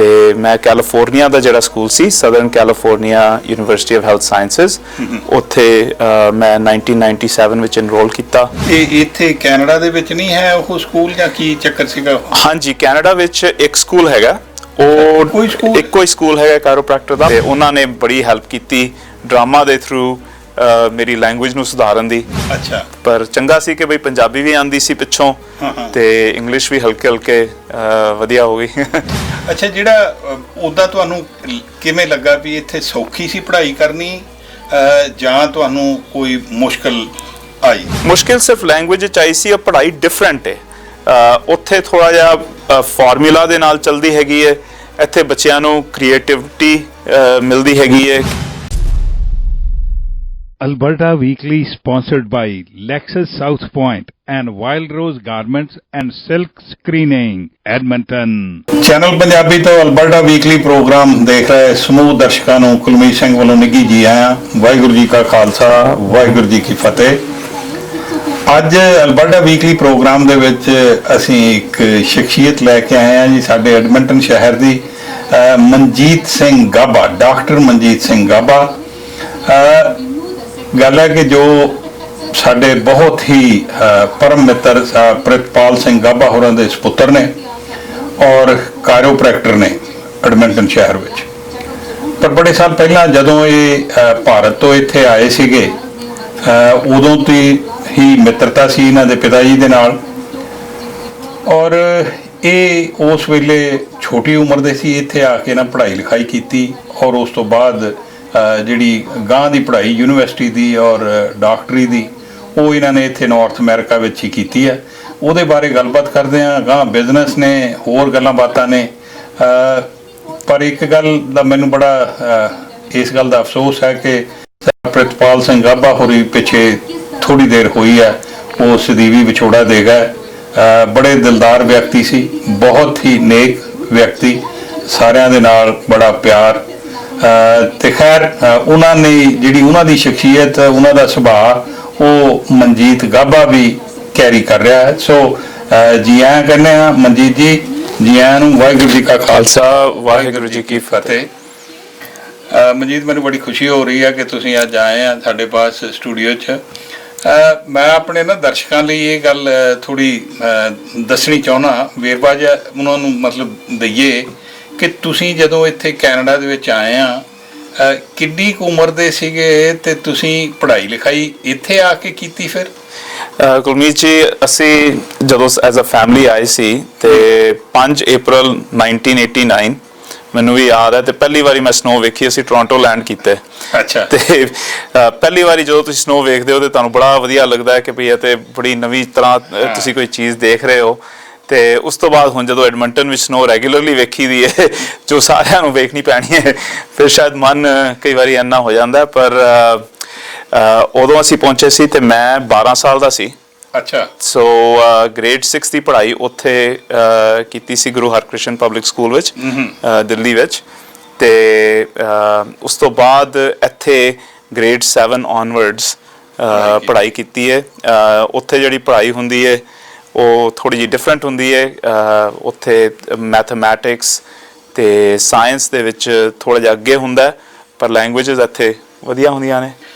ਤੇ ਮੈਂ ਕੈਲੀਫੋਰਨੀਆ ਦਾ ਜਿਹੜਾ school C southern California university of health sciences ਉੱਥੇ ਮੈਂ 1997 ਵਿੱਚ ਇਨਰੋਲ ਕੀਤਾ। ਇਹ ਇੱਥੇ ਕੈਨੇਡਾ ਦੇ ਵਿੱਚ ਨਹੀਂ ਹੈ ਉਹ ਸਕੂਲ ਜਾਂ ਕੀ ਚੱਕਰ ਸੀਗਾ? ਹਾਂਜੀ, ਕੈਨੇਡਾ ਵਿੱਚ ਇੱਕ ਸਕੂਲ ਹੈਗਾ, ਉਹ ਇੱਕੋ ਹੀ ਸਕੂਲ ਹੈਗਾ ਕਾਇਰੋਪ੍ਰੈਕਟਰ ਦਾ, ਤੇ ਉਹਨਾਂ ਨੇ ਬੜੀ ਹੈਲਪ ਕੀਤੀ ਡਰਾਮਾ ਦੇ ਥਰੂ ਮੇਰੀ ਲੈਂਗੁਏਜ ਨੂੰ ਸੁਧਾਰਨ ਦੀ। ਅੱਛਾ। ਪਰ ਚੰਗਾ ਸੀ ਕਿ ਬਈ ਪੰਜਾਬੀ ਵੀ ਆਂਦੀ ਸੀ ਪਿੱਛੋਂ ਤੇ ਇੰਗਲਿਸ਼ ਵੀ ਹਲਕੇ ਹਲਕੇ ਵਧੀਆ ਹੋ ਗਈ। ਅੱਛਾ, ਜਿਹੜਾ ਉੱਦਾਂ ਤੁਹਾਨੂੰ ਕਿਵੇਂ ਲੱਗਾ ਵੀ ਇੱਥੇ ਸੌਖੀ ਸੀ ਪੜ੍ਹਾਈ ਕਰਨੀ ਜਾਂ ਤੁਹਾਨੂੰ ਕੋਈ ਮੁਸ਼ਕਲ ਆਈ? ਮੁਸ਼ਕਿਲ ਸਿਰਫ ਲੈਂਗੁਏਜ ਚ ਆਈ ਸੀ, ਉਹ ਪੜ੍ਹਾਈ ਡਿਫਰੈਂਟ ਹੈ। ਉੱਥੇ ਥੋੜਾ ਜਿਹਾ ਫਾਰਮੂਲਾ ਦੇ ਨਾਲ ਚੱਲਦੀ ਹੈਗੀ ਹੈ, ਇੱਥੇ ਬੱਚਿਆਂ ਨੂੰ ਕ੍ਰੀਏਟਿਵਿਟੀ ਮਿਲਦੀ ਹੈਗੀ ਹੈ। Alberta Weekly sponsored by Lexus South Point and Wild Rose Garments and Silk Screening, Edmonton। Channel Punjabi ਤੋਂ ਅਲਬਰਟਾ ਵੀਕਲੀ ਪ੍ਰੋਗਰਾਮ ਦੇਖ ਰਹੇ ਸਮੂਹ ਦਰਸ਼ਕਾਂ ਨੂੰ ਕੁਲਮੀਤ ਸਿੰਘ ਵੱਲੋਂ ਨਿੱਘੀ ਜੀ ਆਇਆਂ। ਵਾਹਿਗੁਰੂ ਜੀ ਕਾ ਖਾਲਸਾ, ਵਾਹਿਗੁਰੂ ਜੀ ਕੀ ਫਤਿਹ। ਅੱਜ ਅਲਬਰਟਾ ਵੀਕਲੀ ਪ੍ਰੋਗਰਾਮ ਦੇ ਵਿੱਚ ਅਸੀਂ ਇੱਕ ਸ਼ਖਸੀਅਤ ਲੈ ਕੇ ਆਏ ਹਾਂ ਜੀ, ਸਾਡੇ ਐਡਮਿੰਟਨ ਸ਼ਹਿਰ ਦੀ ਮਨਜੀਤ ਸਿੰਘ ਗਾਬਾ, ਡਾਕਟਰ ਮਨਜੀਤ ਸਿੰਘ ਗਾਬਾ। ਗੱਲ ਹੈ ਕਿ ਜੋ ਸਾਡੇ ਬਹੁਤ ਹੀ ਪਰਮ ਮਿੱਤਰ ਪ੍ਰਿਤਪਾਲ ਸਿੰਘ ਗਾਬਾ ਹੋਰਾਂ ਦੇ ਸੁਪੁੱਤਰ ਨੇ ਔਰ ਕਾਇਰੋਪ੍ਰੈਕਟਰ ਨੇ ਐਡਮਿੰਟਨ ਸ਼ਹਿਰ ਵਿੱਚ। ਪਰ ਬੜੇ ਸਾਲ ਪਹਿਲਾਂ ਜਦੋਂ ਇਹ ਭਾਰਤ ਤੋਂ ਇੱਥੇ ਆਏ ਸੀਗੇ ਉਦੋਂ ਤੋਂ ਹੀ ਮਿੱਤਰਤਾ ਸੀ ਇਹਨਾਂ ਦੇ ਪਿਤਾ ਜੀ ਦੇ ਨਾਲ, ਔਰ ਇਹ ਉਸ ਵੇਲੇ ਛੋਟੀ ਉਮਰ ਦੇ ਸੀ, ਇੱਥੇ ਆ ਕੇ ਨਾ ਪੜ੍ਹਾਈ ਲਿਖਾਈ ਕੀਤੀ ਔਰ ਉਸ ਤੋਂ ਬਾਅਦ ਜਿਹੜੀ ਗਾਂ ਦੀ ਪੜ੍ਹਾਈ ਯੂਨੀਵਰਸਿਟੀ ਦੀ ਔਰ ਡਾਕਟਰੀ ਦੀ ਉਹ ਇਹਨਾਂ ਨੇ ਇੱਥੇ ਨਾਰਥ ਅਮਰੀਕਾ ਵਿੱਚ ਹੀ ਕੀਤੀ ਹੈ। ਉਹਦੇ ਬਾਰੇ ਗੱਲਬਾਤ ਕਰਦੇ ਹਾਂ। ਗਾਂ ਬਿਜ਼ਨਸ ਨੇ, ਹੋਰ ਗੱਲਾਂ ਬਾਤਾਂ ਨੇ। ਪਰ ਇੱਕ ਗੱਲ ਦਾ ਮੈਨੂੰ ਬੜਾ ਇਸ ਗੱਲ ਦਾ ਅਫਸੋਸ ਹੈ ਕਿ ਪ੍ਰਿਤਪਾਲ ਸਿੰਘ ਗਾਬਾ ਹੋਰੀ ਪਿੱਛੇ ਥੋੜ੍ਹੀ ਦੇਰ ਹੋਈ ਹੈ ਉਹ ਸਦੀਵੀ ਵਿਛੋੜਾ ਦੇ ਗਏ। ਬੜੇ ਦਿਲਦਾਰ ਵਿਅਕਤੀ ਸੀ, ਬਹੁਤ ਹੀ ਨੇਕ ਵਿਅਕਤੀ, ਸਾਰਿਆਂ ਦੇ ਨਾਲ ਬੜਾ ਪਿਆਰ। ਤੇ ਖੈਰ ਉਹਨਾਂ ਨੇ ਜਿਹੜੀ ਉਹਨਾਂ ਦੀ ਸ਼ਖਸੀਅਤ, ਉਹਨਾਂ ਦਾ ਸੁਭਾਅ ਉਹ ਮਨਜੀਤ ਗਾਬਾ ਵੀ ਕੈਰੀ ਕਰ ਰਿਹਾ ਹੈ। ਸੋ ਜੀ ਆਇਆਂ ਕਹਿੰਦੇ ਹਾਂ ਮਨਜੀਤ ਜੀ, ਜੀ ਆਇਆਂ ਨੂੰ। ਵਾਹਿਗੁਰੂ ਜੀ ਕਾ ਖਾਲਸਾ, ਵਾਹਿਗੁਰੂ ਜੀ ਕੀ ਫਤਿਹ। ਮਨਜੀਤ, ਮੈਨੂੰ ਬੜੀ ਖੁਸ਼ੀ ਹੋ ਰਹੀ ਹੈ ਕਿ ਤੁਸੀਂ ਅੱਜ ਆਏ ਆ ਸਾਡੇ ਪਾਸ ਸਟੂਡੀਓ 'ਚ। ਮੈਂ ਆਪਣੇ ਨਾ ਦਰਸ਼ਕਾਂ ਲਈ ਇਹ ਗੱਲ ਥੋੜ੍ਹੀ ਦੱਸਣੀ ਚਾਹੁੰਦਾ, ਵੇਰਵਾ ਜਿਹਾ ਉਹਨਾਂ ਨੂੰ ਮਤਲਬ ਦਈਏ ਕਿ ਤੁਸੀਂ ਜਦੋਂ ਇੱਥੇ ਕੈਨੇਡਾ ਦੇ ਵਿੱਚ ਆਏ ਆ ਕਿੰਨੀ ਕੁ ਉਮਰ ਦੇ ਸੀਗੇ ਤੇ ਤੁਸੀਂ ਪੜ੍ਹਾਈ ਲਿਖਾਈ ਇੱਥੇ ਆ ਕੇ ਕੀਤੀ? ਫਿਰ ਕੁਲਮੀਤ ਜੀ, ਅਸੀਂ ਜਦੋਂ ਐਜ਼ ਅ ਫੈਮਿਲੀ ਆਏ ਸੀ ਤੇ 5 ਅਪ੍ਰੈਲ 1989 ਮੈਨੂੰ ਵੀ ਯਾਦ ਹੈ, ਤੇ ਪਹਿਲੀ ਵਾਰੀ ਮੈਂ ਸਨੋ ਵੇਖੀ। ਅਸੀਂ ਟੋਰਾਂਟੋ ਲੈਂਡ ਕੀਤੇ। ਅੱਛਾ। ਤੇ ਪਹਿਲੀ ਵਾਰੀ ਜਦੋਂ ਤੁਸੀਂ ਸਨੋ ਵੇਖਦੇ ਹੋ ਤੇ ਤੁਹਾਨੂੰ ਬੜਾ ਵਧੀਆ ਲੱਗਦਾ ਹੈ ਕਿ ਵੀ ਇਹ ਤੇ ਬੜੀ ਨਵੀਂ ਤਰ੍ਹਾਂ ਤੁਸੀਂ ਕੋਈ ਚੀਜ਼ ਦੇਖ ਰਹੇ ਹੋ। ਤੇ ਉਸ ਤੋਂ ਬਾਅਦ ਹੁਣ ਜਦੋਂ ਐਡਮਿੰਟਨ ਵਿੱਚ ਸਨੋ ਰੈਗੂਲਰਲੀ ਵੇਖੀ ਦੀ ਹੈ ਜੋ ਸਾਰਿਆਂ ਨੂੰ ਵੇਖਣੀ ਪੈਣੀ ਹੈ, ਫਿਰ ਸ਼ਾਇਦ ਮਨ ਕਈ ਵਾਰੀ ਇੰਨਾ ਹੋ ਜਾਂਦਾ। ਪਰ ਉਦੋਂ ਅਸੀਂ ਪਹੁੰਚੇ ਸੀ ਤੇ ਮੈਂ 12 ਸਾਲ ਦਾ ਸੀ। ਅੱਛਾ। ਸੋ ਗ੍ਰੇਡ 6 ਦੀ ਪੜ੍ਹਾਈ ਉੱਥੇ ਕੀਤੀ ਸੀ ਗੁਰੂ ਹਰਕ੍ਰਿਸ਼ਨ ਪਬਲਿਕ ਸਕੂਲ ਵਿੱਚ ਦਿੱਲੀ ਵਿੱਚ। ਤੇ ਉਸ ਤੋਂ ਬਾਅਦ ਇੱਥੇ ਗ੍ਰੇਡ 7 ਔਨਵਰਡਸ ਪੜ੍ਹਾਈ ਕੀਤੀ ਹੈ। ਉੱਥੇ ਜਿਹੜੀ ਪੜ੍ਹਾਈ ਹੁੰਦੀ ਹੈ ਉਹ ਥੋੜ੍ਹੀ ਜਿਹੀ ਡਿਫਰੈਂਟ ਹੁੰਦੀ ਹੈ। ਉੱਥੇ ਮੈਥਮੈਟਿਕਸ ਤੇ ਸਾਇੰਸ ਦੇ ਵਿੱਚ ਥੋੜ੍ਹਾ ਜਿਹਾ ਅੱਗੇ ਹੁੰਦਾ, ਪਰ ਲੈਂਗੁਏਜਸ ਇੱਥੇ ਵਧੀਆ ਹੁੰਦੀਆਂ ਨੇ।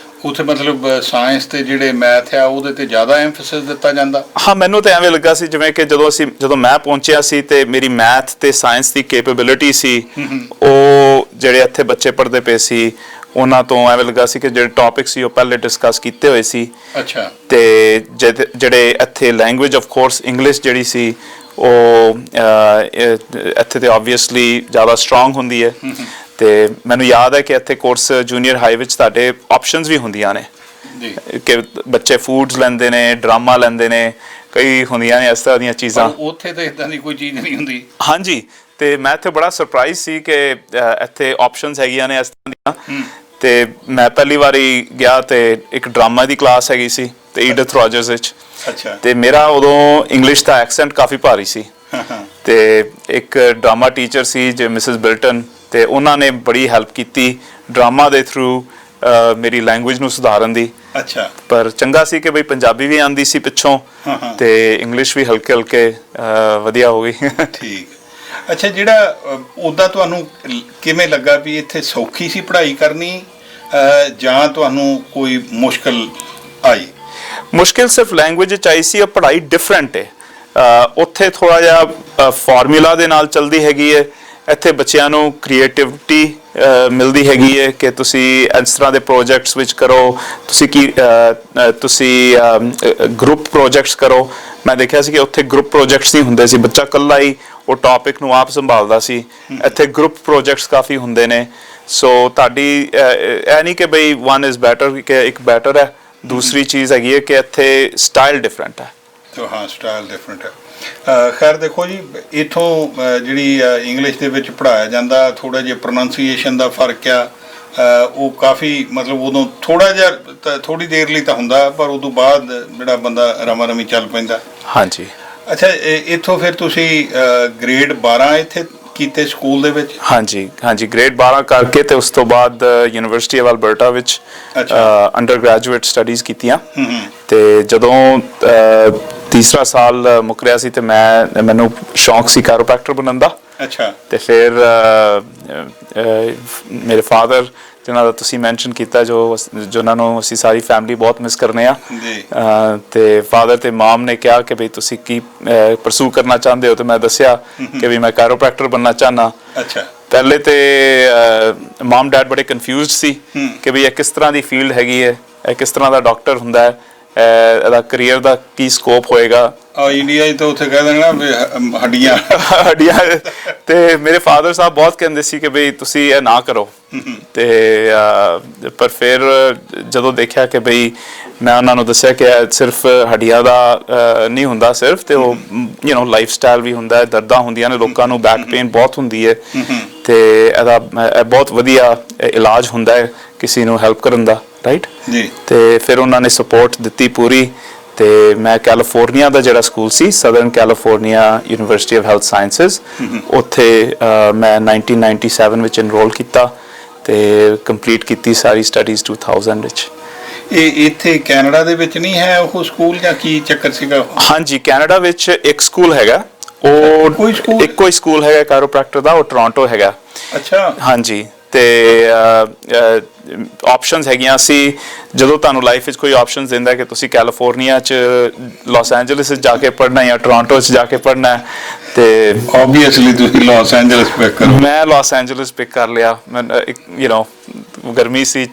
ਉੱਥੇ ਮਤਲਬ ਸਾਇੰਸ ਤੇ ਜਿਹੜੇ ਮੈਥ ਆ ਉਹਦੇ ਤੇ ਜ਼ਿਆਦਾ ਐਮਫੈਸਿਸ ਦਿੱਤਾ ਜਾਂਦਾ? ਹਾਂ, ਮੈਨੂੰ ਤਾਂ ਐਵੇਂ ਲੱਗਾ ਸੀ ਜਿਵੇਂ ਕਿ ਜਦੋਂ ਮੈਂ ਪਹੁੰਚਿਆ ਸੀ ਤੇ ਮੇਰੀ ਮੈਥ ਤੇ ਸਾਇੰਸ ਦੀ ਕੈਪੇਬਿਲਿਟੀ ਸੀ, ਉਹ ਜਿਹੜੇ ਇੱਥੇ ਬੱਚੇ ਪੜ੍ਹਦੇ ਪਏ ਸੀ ਉਹਨਾਂ ਤੋਂ ਐਵੇਂ ਲੱਗਾ ਸੀ ਕਿ ਜਿਹੜੇ ਟੌਪਿਕ ਸੀ ਉਹ ਪਹਿਲੇ ਡਿਸਕਸ ਕੀਤੇ ਹੋਏ ਸੀ। ਅੱਛਾ। ਤੇ ਜਿਹੜੇ ਇੱਥੇ ਲੈਂਗੁਏਜ ਆਫ ਕੋਰਸ ਇੰਗਲਿਸ਼ ਜਿਹੜੀ ਸੀ ਉਹ ਇੱਥੇ ਤੇ ਆਬਵੀਅਸਲੀ ਜ਼ਿਆਦਾ ਸਟਰੋਂਗ ਹੁੰਦੀ ਹੈ। ਤੇ ਮੈਨੂੰ ਯਾਦ ਹੈ ਕਿ ਇੱਥੇ ਕੋਰਸ ਜੂਨੀਅਰ ਹਾਈ ਵਿੱਚ ਤੁਹਾਡੇ ਆਪਸ਼ਨਸ ਵੀ ਹੁੰਦੀਆਂ ਨੇ ਕਿ ਬੱਚੇ ਫੂਡਸ ਲੈਂਦੇ ਨੇ, ਡਰਾਮਾ ਲੈਂਦੇ ਨੇ, ਕਈ ਹੁੰਦੀਆਂ ਨੇ ਇਸ ਤਰ੍ਹਾਂ ਦੀਆਂ ਚੀਜ਼ਾਂ। ਉੱਥੇ ਤਾਂ ਇਦਾਂ ਦੀ ਕੋਈ ਚੀਜ਼ ਨਹੀਂ ਹੁੰਦੀ। ਹਾਂਜੀ, ਤੇ ਮੈਂ ਇੱਥੇ ਬੜਾ ਸਰਪ੍ਰਾਈਜ਼ ਸੀ ਕਿ ਇੱਥੇ ਆਪਸ਼ਨਸ ਹੈਗੀਆਂ ਨੇ ਇਸ ਤਰ੍ਹਾਂ ਦੀਆਂ। ਤੇ ਮੈਂ ਪਹਿਲੀ ਵਾਰੀ ਗਿਆ ਤੇ ਇੱਕ ਡਰਾਮਾ ਦੀ ਕਲਾਸ ਹੈਗੀ ਸੀ ਤੇ ਈਡਿਥ ਰੋਜਰਸ ਵਿੱਚ। ਅੱਛਾ। ਤੇ ਮੇਰਾ ਉਦੋਂ ਇੰਗਲਿਸ਼ ਦਾ ਐਕਸੈਂਟ ਕਾਫੀ ਭਾਰੀ ਸੀ ਤੇ ਇੱਕ ਡਰਾਮਾ ਟੀਚਰ ਸੀ ਜੇ ਮਿਸਿਸ ਬਿਲਟਨ, ਤੇ ਉਹਨਾਂ ਨੇ ਬੜੀ ਹੈਲਪ ਕੀਤੀ ਡਰਾਮਾ ਦੇ ਥਰੂ ਮੇਰੀ ਲੈਂਗੁਏਜ ਨੂੰ ਸੁਧਾਰਨ ਦੀ। ਅੱਛਾ। ਪਰ ਚੰਗਾ ਸੀ ਕਿ ਬਈ ਪੰਜਾਬੀ ਵੀ ਆਂਦੀ ਸੀ ਪਿੱਛੋਂ ਤੇ ਇੰਗਲਿਸ਼ ਵੀ ਹਲਕੇ ਹਲਕੇ ਵਧੀਆ ਹੋ ਗਈ। ਠੀਕ। ਅੱਛਾ, ਜਿਹੜਾ ਉੱਦਾਂ ਤੁਹਾਨੂੰ ਕਿਵੇਂ ਲੱਗਾ ਵੀ ਇੱਥੇ ਸੌਖੀ ਸੀ ਪੜ੍ਹਾਈ ਕਰਨੀ ਜਾਂ ਤੁਹਾਨੂੰ ਕੋਈ ਮੁਸ਼ਕਲ ਆਈ? ਮੁਸ਼ਕਿਲ ਸਿਰਫ ਲੈਂਗੁਏਜ ਚ ਆਈ ਸੀ, ਉਹ ਪੜ੍ਹਾਈ ਡਿਫਰੈਂਟ ਹੈ। ਉੱਥੇ ਥੋੜਾ ਜਿਹਾ ਫਾਰਮੂਲਾ ਦੇ ਨਾਲ ਚੱਲਦੀ ਹੈਗੀ ਹੈ, ਇੱਥੇ ਬੱਚਿਆਂ ਨੂੰ ਕ੍ਰੀਏਟਿਵਿਟੀ ਮਿਲਦੀ ਹੈਗੀ ਹੈ ਕਿ ਤੁਸੀਂ ਇਸ ਤਰ੍ਹਾਂ ਦੇ ਪ੍ਰੋਜੈਕਟਸ ਵਿੱਚ ਕਰੋ, ਤੁਸੀਂ ਗਰੁੱਪ ਪ੍ਰੋਜੈਕਟਸ ਕਰੋ। ਮੈਂ ਦੇਖਿਆ ਸੀ ਕਿ ਉੱਥੇ ਗਰੁੱਪ ਪ੍ਰੋਜੈਕਟਸ ਨਹੀਂ ਹੁੰਦੇ ਸੀ, ਬੱਚਾ ਇਕੱਲਾ ਹੀ ਉਹ ਟੌਪਿਕ ਨੂੰ ਆਪ ਸੰਭਾਲਦਾ ਸੀ। ਇੱਥੇ ਗਰੁੱਪ ਪ੍ਰੋਜੈਕਟਸ ਕਾਫੀ ਹੁੰਦੇ ਨੇ। ਸੋ ਤੁਹਾਡੀ ਇਹ ਨਹੀਂ ਕਿ ਬਈ ਵਨ ਇਜ਼ ਬੈਟਰ, ਕਿ ਇੱਕ ਬੈਟਰ ਹੈ। ਦੂਸਰੀ ਚੀਜ਼ ਹੈਗੀ ਹੈ ਕਿ ਇੱਥੇ ਸਟਾਈਲ ਡਿਫਰੈਂਟ ਹੈ। ਹਾਂ, ਸਟਾਈਲ ਡਿਫਰੈਂਟ ਹੈ। ਖੈਰ ਦੇਖੋ ਜੀ, ਇੱਥੋਂ ਜਿਹੜੀ ਇੰਗਲਿਸ਼ ਦੇ ਵਿੱਚ ਪੜ੍ਹਾਇਆ ਜਾਂਦਾ, ਥੋੜ੍ਹਾ ਜਿਹਾ ਪ੍ਰੋਨਾਂਸੀਏਸ਼ਨ ਦਾ ਫਰਕ ਆ, ਉਹ ਕਾਫੀ ਮਤਲਬ ਉਦੋਂ ਥੋੜ੍ਹਾ ਜਿਹਾ ਥੋੜ੍ਹੀ ਦੇਰ ਲਈ ਤਾਂ ਹੁੰਦਾ, ਪਰ ਉਦੋਂ ਬਾਅਦ ਜਿਹੜਾ ਬੰਦਾ ਰਮਾ ਰਮੀ ਚੱਲ ਪੈਂਦਾ। ਹਾਂਜੀ। ਅੱਛਾ, ਇੱਥੋਂ ਫਿਰ ਤੁਸੀਂ ਗ੍ਰੇਡ 12 ਇੱਥੇ ਕੀਤੇ ਸਕੂਲ ਦੇ ਵਿੱਚ? ਹਾਂਜੀ ਹਾਂਜੀ, ਗ੍ਰੇਡ 12 ਕਰਕੇ ਤੇ ਉਸ ਤੋਂ ਬਾਅਦ ਯੂਨੀਵਰਸਿਟੀ ਆਫ ਅਲਬਰਟਾ ਵਿੱਚ ਅੰਡਰ ਗ੍ਰੈਜੂਏਟ ਸਟੱਡੀਜ਼ ਕੀਤੀਆਂ। ਤੇ ਜਦੋਂ ਤੀਸਰਾ ਸਾਲ ਮੁੱਕ ਰਿਹਾ ਸੀ ਤੇ ਮੈਨੂੰ ਸ਼ੌਂਕ ਸੀ ਕਾਇਰੋਪ੍ਰੈਕਟਰ ਬਣਨ ਦਾ। ਅੱਛਾ। ਤੇ ਫਿਰ ਮੇਰੇ ਫਾਦਰ, ਜਿਨ੍ਹਾਂ ਦਾ ਤੁਸੀਂ ਮੈਂਸ਼ਨ ਕੀਤਾ, ਜਿਨ੍ਹਾਂ ਨੂੰ ਅਸੀਂ ਸਾਰੀ ਫੈਮਿਲੀ ਬਹੁਤ ਮਿਸ ਕਰਨੇ ਆ, ਤੇ ਫਾਦਰ ਤੇ ਮਾਮ ਨੇ ਕਿਹਾ ਕਿ ਬਈ ਤੁਸੀਂ ਕੀ ਪਰਸੂ ਕਰਨਾ ਚਾਹੁੰਦੇ ਹੋ, ਤੇ ਮੈਂ ਦੱਸਿਆ ਕਿ ਵੀ ਮੈਂ ਕਾਇਰੋਪ੍ਰੈਕਟਰ ਬਣਨਾ ਚਾਹੁੰਦਾ। ਅੱਛਾ। ਪਹਿਲੇ ਤੇ ਮਾਮ ਡੈਡ ਬੜੇ ਕਨਫਿਊਜ਼ਡ ਸੀ ਕਿ ਵੀ ਇਹ ਕਿਸ ਤਰ੍ਹਾਂ ਦੀ ਫੀਲਡ ਹੈਗੀ ਹੈ, ਇਹ ਕਿਸ ਤਰ੍ਹਾਂ ਦਾ ਡਾਕਟਰ ਹੁੰਦਾ ਹੈ, ਇਹਦਾ ਕਰੀਅਰ ਦਾ ਕੀ ਸਕੋਪ ਹੋਏਗਾ। ਇੰਡੀਆ 'ਚ ਤਾਂ ਉੱਥੇ ਕਹਿ ਦੇਣਾ ਵੀ ਹੱਡੀਆਂ। ਤੇ ਮੇਰੇ ਫਾਦਰ ਸਾਹਿਬ ਬਹੁਤ ਕਹਿੰਦੇ ਸੀ ਕਿ ਬਈ ਤੁਸੀਂ ਇਹ ਨਾ ਕਰੋ। ਤੇ ਪਰ ਫਿਰ ਜਦੋਂ ਦੇਖਿਆ ਕਿ ਬਈ ਮੈਂ ਉਹਨਾਂ ਨੂੰ ਦੱਸਿਆ ਕਿ ਸਿਰਫ ਹੱਡੀਆਂ ਦਾ ਨਹੀਂ ਹੁੰਦਾ ਸਿਰਫ, ਤੇ ਉਹ ਲਾਈਫ ਸਟਾਈਲ ਵੀ ਹੁੰਦਾ ਹੈ, ਦਰਦਾਂ ਹੁੰਦੀਆਂ ਨੇ ਲੋਕਾਂ ਨੂੰ, ਬੈਕ ਪੇਨ ਬਹੁਤ ਹੁੰਦੀ ਹੈ, ਤੇ ਇਹਦਾ ਬਹੁਤ ਵਧੀਆ ਇਲਾਜ ਹੁੰਦਾ ਹੈ ਕਿਸੇ ਨੂੰ ਹੈਲਪ ਕਰਨ ਦਾ, ਰਾਈਟ ਜੀ। ਤੇ ਫਿਰ ਉਹਨਾਂ ਨੇ ਸਪੋਰਟ ਦਿੱਤੀ ਪੂਰੀ। ਤੇ ਮੈਂ ਕੈਲੀਫੋਰਨੀਆ ਦਾ ਜਿਹੜਾ school C, southern California university of health sciences, ਉੱਥੇ ਮੈਂ 1997 ਵਿੱਚ ਇਨਰੋਲ ਕੀਤਾ ਤੇ ਕੰਪਲੀਟ ਕੀਤੀ ਸਾਰੀ ਸਟੱਡੀਜ਼ 2000 ਵਿੱਚ। ਇਹ ਇੱਥੇ ਕੈਨੇਡਾ ਦੇ ਵਿੱਚ ਨਹੀਂ ਹੈ ਉਹ ਸਕੂਲ, ਜਾਂ ਕੀ ਚੱਕਰ ਸੀਗਾ? ਹਾਂਜੀ, ਕੈਨੇਡਾ ਵਿੱਚ ਇੱਕ ਸਕੂਲ ਹੈਗਾ, ਉਹ ਇੱਕੋ ਹੀ ਸਕੂਲ ਹੈਗਾ ਕਾਇਰੋਪ੍ਰੈਕਟਰ ਦਾ, ਉਹ ਟੋਰਾਂਟੋ ਹੈਗਾ। ਅੱਛਾ। ਹਾਂਜੀ। ਤੇ ਆਪਸ਼ਨਸ ਹੈਗੀਆਂ ਸੀ, ਜਦੋਂ ਤੁਹਾਨੂੰ ਲਾਈਫ ਵਿੱਚ ਕੋਈ ਆਪਸ਼ਨਸ ਦਿੰਦਾ ਕਿ ਤੁਸੀਂ ਕੈਲੀਫੋਰਨੀਆ 'ਚ, ਲਾਸ ਐਂਜਲਸ 'ਚ ਜਾ ਕੇ ਪੜ੍ਹਨਾ ਜਾਂ ਟੋਰਾਂਟੋ 'ਚ ਜਾ ਕੇ ਪੜ੍ਹਨਾ, ਤੇ ਆਬਵੀਅਸਲੀ ਤੁਸੀਂ ਲਾਸ ਐਂਜਲਸ ਪਿਕ ਕਰੋ। ਮੈਂ ਲਾਸ ਐਂਜਲਸ ਪਿਕ ਕਰ ਲਿਆ। ਗਰਮੀ ਸੀ,